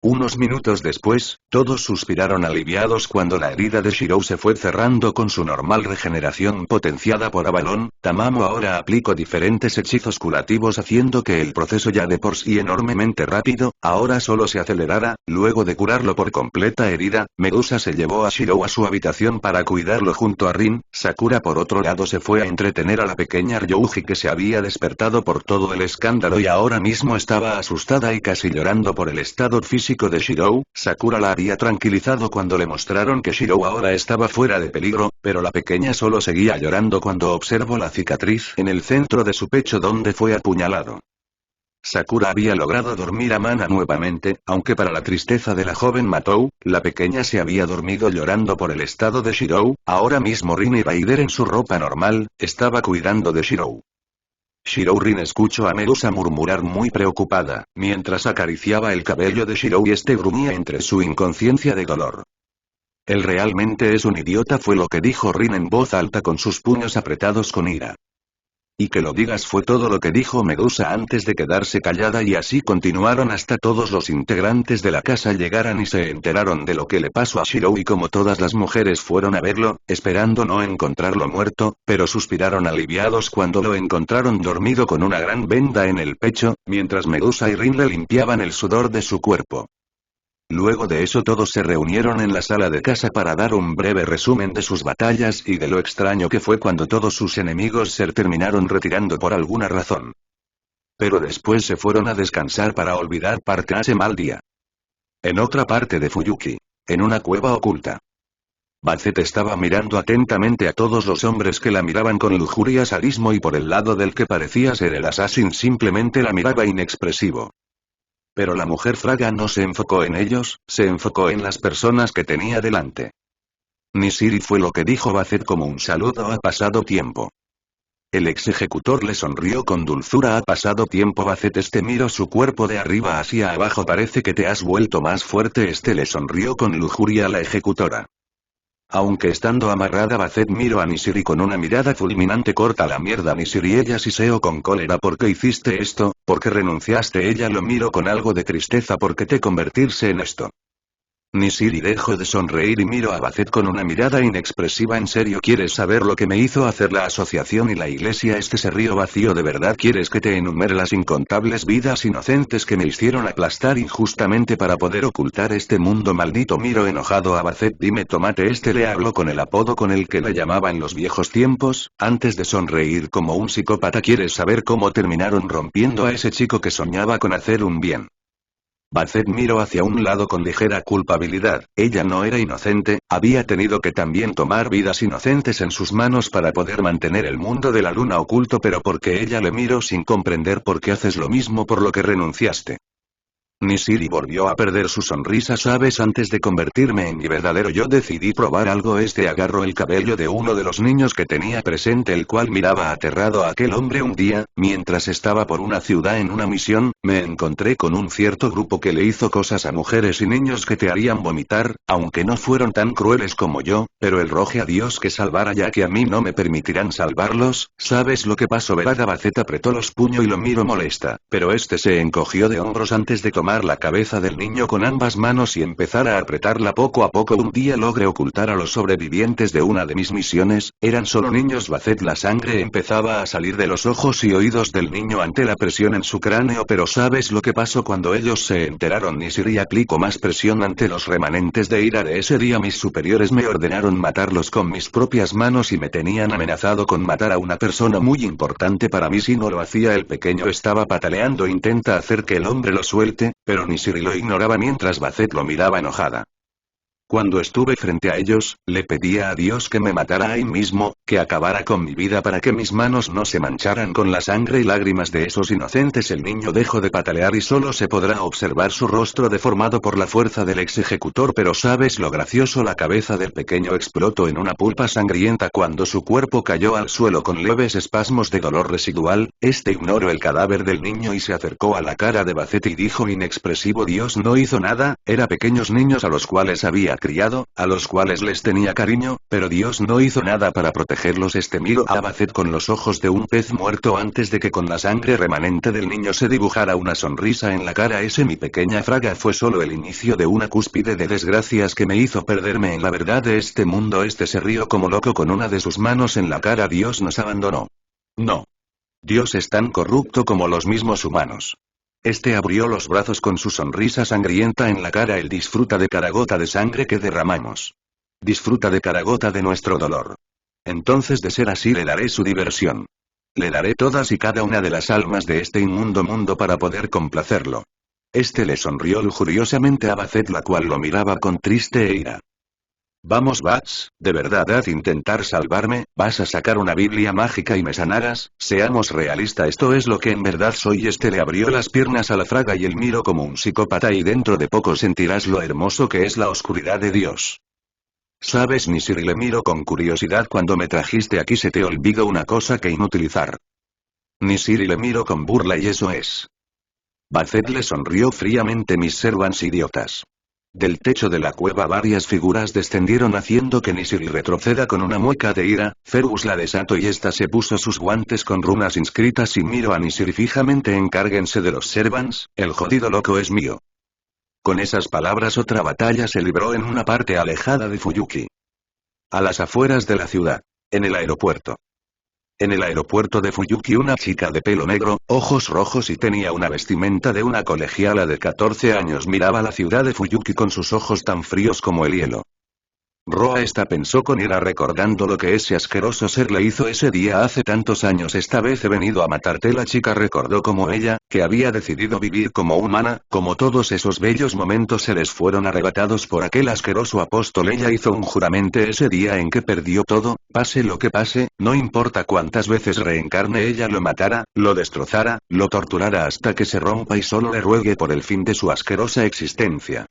Unos minutos después, todos suspiraron aliviados cuando la herida de Shirou se fue cerrando con su normal regeneración potenciada por Avalon. Tamamo ahora aplicó diferentes hechizos curativos haciendo que el proceso, ya de por sí enormemente rápido, ahora solo se acelerara. Luego de curarlo por completa herida, Medusa se llevó a Shirou a su habitación para cuidarlo junto a Rin. Sakura por otro lado se fue a entretener a la pequeña Ryuji, que se había despertado por todo el escándalo y ahora mismo estaba asustada y casi llorando por el estado físico de Shirou. Sakura la había tranquilizado cuando le mostraron que Shirou ahora estaba fuera de peligro, pero la pequeña solo seguía llorando cuando observó la cicatriz en el centro de su pecho donde fue apuñalado. Sakura había logrado dormir a Mana nuevamente, aunque para la tristeza de la joven Matou, la pequeña se había dormido llorando por el estado de Shirou. Ahora mismo Rin y Raider, en su ropa normal, estaba cuidando de Shirou. Shirou. Rin escuchó a Medusa murmurar muy preocupada, mientras acariciaba el cabello de Shirou y este gruñía entre su inconsciencia de dolor. Él realmente es un idiota, fue lo que dijo Rin en voz alta con sus puños apretados con ira. Y que lo digas, fue todo lo que dijo Medusa antes de quedarse callada, y así continuaron hasta todos los integrantes de la casa llegaran y se enteraron de lo que le pasó a Shirou, y como todas las mujeres fueron a verlo, esperando no encontrarlo muerto, pero suspiraron aliviados cuando lo encontraron dormido con una gran venda en el pecho, mientras Medusa y Rin le limpiaban el sudor de su cuerpo. Luego de eso todos se reunieron en la sala de casa para dar un breve resumen de sus batallas y de lo extraño que fue cuando todos sus enemigos se terminaron retirando por alguna razón. Pero después se fueron a descansar para olvidar parte ese mal día. En otra parte de Fuyuki, en una cueva oculta, Basset estaba mirando atentamente a todos los hombres que la miraban con lujuria, sadismo, y por el lado del que parecía ser el assassin simplemente la miraba inexpresivo. Pero la mujer Fraga no se enfocó en ellos, se enfocó en las personas que tenía delante. Nishiri, fue lo que dijo Basset como un saludo. Ha pasado tiempo. El ex ejecutor le sonrió con dulzura. Ha pasado tiempo. Basset miró su cuerpo de arriba hacia abajo. Parece que te has vuelto más fuerte. Le sonrió con lujuria a la ejecutora. Aunque estando amarrada, Basset miró a Nishiri con una mirada fulminante. Corta la mierda, Nishiri. Ella siseó con cólera. ¿Por qué hiciste esto? ¿Por qué renunciaste? Ella lo miró con algo de tristeza. ¿Por qué te convertirse en esto? Nishiri dejó de sonreír y miró a Basset con una mirada inexpresiva. ¿En serio quieres saber lo que me hizo hacer la asociación y la iglesia? Se rió vacío. ¿De verdad quieres que te enumere las incontables vidas inocentes que me hicieron aplastar injustamente para poder ocultar este mundo maldito? Miró enojado a Basset. Dime, Tomate. Le habló con el apodo con el que la llamaba en los viejos tiempos, antes de sonreír como un psicópata. ¿Quieres saber cómo terminaron rompiendo a ese chico que soñaba con hacer un bien? Basset miró hacia un lado con ligera culpabilidad. Ella no era inocente, había tenido que también tomar vidas inocentes en sus manos para poder mantener el mundo de la luna oculto. Pero porque ella le miró sin comprender. ¿Por qué haces lo mismo por lo que renunciaste? Nishiri volvió a perder su sonrisa. ¿Sabes? Antes de convertirme en mi verdadero yo decidí probar algo. Agarró el cabello de uno de los niños que tenía presente, el cual miraba aterrado a aquel hombre. Un día, mientras estaba por una ciudad en una misión, me encontré con un cierto grupo que le hizo cosas a mujeres y niños que te harían vomitar, aunque no fueron tan crueles como yo, pero el rogué a Dios que salvara, ya que a mí no me permitirán salvarlos. ¿Sabes lo que pasó? Basset apretó los puños y lo miró molesta, pero se encogió de hombros antes de tomar tomar la cabeza del niño con ambas manos y empezar a apretarla poco a poco. Un día logré ocultar a los sobrevivientes de una de mis misiones, eran solo niños. Bacet, la sangre empezaba a salir de los ojos y oídos del niño ante la presión en su cráneo. Pero ¿sabes lo que pasó cuando ellos se enteraron? Ni Siri aplicó más presión ante los remanentes de ira de ese día. Mis superiores me ordenaron matarlos con mis propias manos y me tenían amenazado con matar a una persona muy importante para mí si no lo hacía. El pequeño estaba pataleando, intenta hacer que el hombre lo suelte, pero ni Siri lo ignoraba mientras Bacet lo miraba enojada. Cuando estuve frente a ellos, le pedía a Dios que me matara ahí mismo, que acabara con mi vida para que mis manos no se mancharan con la sangre y lágrimas de esos inocentes. El niño dejó de patalear y solo se podrá observar su rostro deformado por la fuerza del ex ejecutor. Pero ¿sabes lo gracioso? La cabeza del pequeño explotó en una pulpa sangrienta cuando su cuerpo cayó al suelo con leves espasmos de dolor residual. Este ignoró el cadáver del niño y se acercó a la cara de Bacet y dijo inexpresivo: Dios no hizo nada, eran pequeños niños a los cuales había criado, a los cuales les tenía cariño, pero Dios no hizo nada para protegerlos. Miró a Bacet con los ojos de un pez muerto antes de que con la sangre remanente del niño se dibujara una sonrisa en la cara. Mi pequeña Fraga fue solo el inicio de una cúspide de desgracias que me hizo perderme en la verdad de este mundo. Se rió como loco con una de sus manos en la cara. Dios nos abandonó. No. Dios es tan corrupto como los mismos humanos. Abrió los brazos con su sonrisa sangrienta en la cara. Él disfruta de cada gota de sangre que derramamos. Disfruta de cada gota de nuestro dolor. Entonces, de ser así, le daré su diversión. Le daré todas y cada una de las almas de este inmundo mundo para poder complacerlo. Le sonrió lujuriosamente a Bacet, la cual lo miraba con triste ira. Vamos, Bats, ¿de verdad vas a intentar salvarme? ¿Vas a sacar una Biblia mágica y me sanarás? Seamos realistas, esto es lo que en verdad soy. Le abrió las piernas a la Fraga y él miró como un psicópata, y dentro de poco sentirás lo hermoso que es la oscuridad de Dios. ¿Sabes? Ni Siri le miro con curiosidad. Cuando me trajiste aquí se te olvidó una cosa que inutilizar. Ni Siri le miro con burla. Y eso es. Bacet le sonrió fríamente. Mis servants idiotas. Del techo de la cueva varias figuras descendieron haciendo que Nisiri retroceda con una mueca de ira. Fergus la desató y esta se puso sus guantes con runas inscritas y miró a Nisiri fijamente. Encárguense de los servants, el jodido loco es mío. Con esas palabras otra batalla se libró en una parte alejada de Fuyuki. A las afueras de la ciudad. En el aeropuerto. En el aeropuerto de Fuyuki, una chica de pelo negro, ojos rojos y tenía una vestimenta de una colegiala de 14 años miraba la ciudad de Fuyuki con sus ojos tan fríos como el hielo. Roa pensó con ira recordando lo que ese asqueroso ser le hizo ese día hace tantos años. Esta vez he venido a matarte. La chica recordó como ella, que había decidido vivir como humana, como todos esos bellos momentos se les fueron arrebatados por aquel asqueroso apóstol. Ella hizo un juramento ese día en que perdió todo, pase lo que pase, no importa cuántas veces reencarne, ella lo matara, lo destrozara, lo torturara hasta que se rompa y solo le ruegue por el fin de su asquerosa existencia.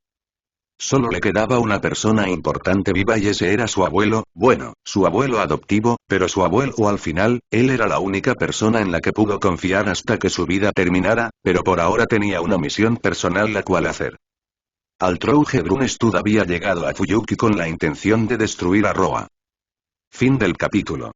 Solo le quedaba una persona importante viva y ese era su abuelo, bueno, su abuelo adoptivo, pero su abuelo al final, él era la única persona en la que pudo confiar hasta que su vida terminara, pero por ahora tenía una misión personal la cual hacer. Altrouge Brunstud había llegado a Fuyuki con la intención de destruir a Roa. Fin del capítulo.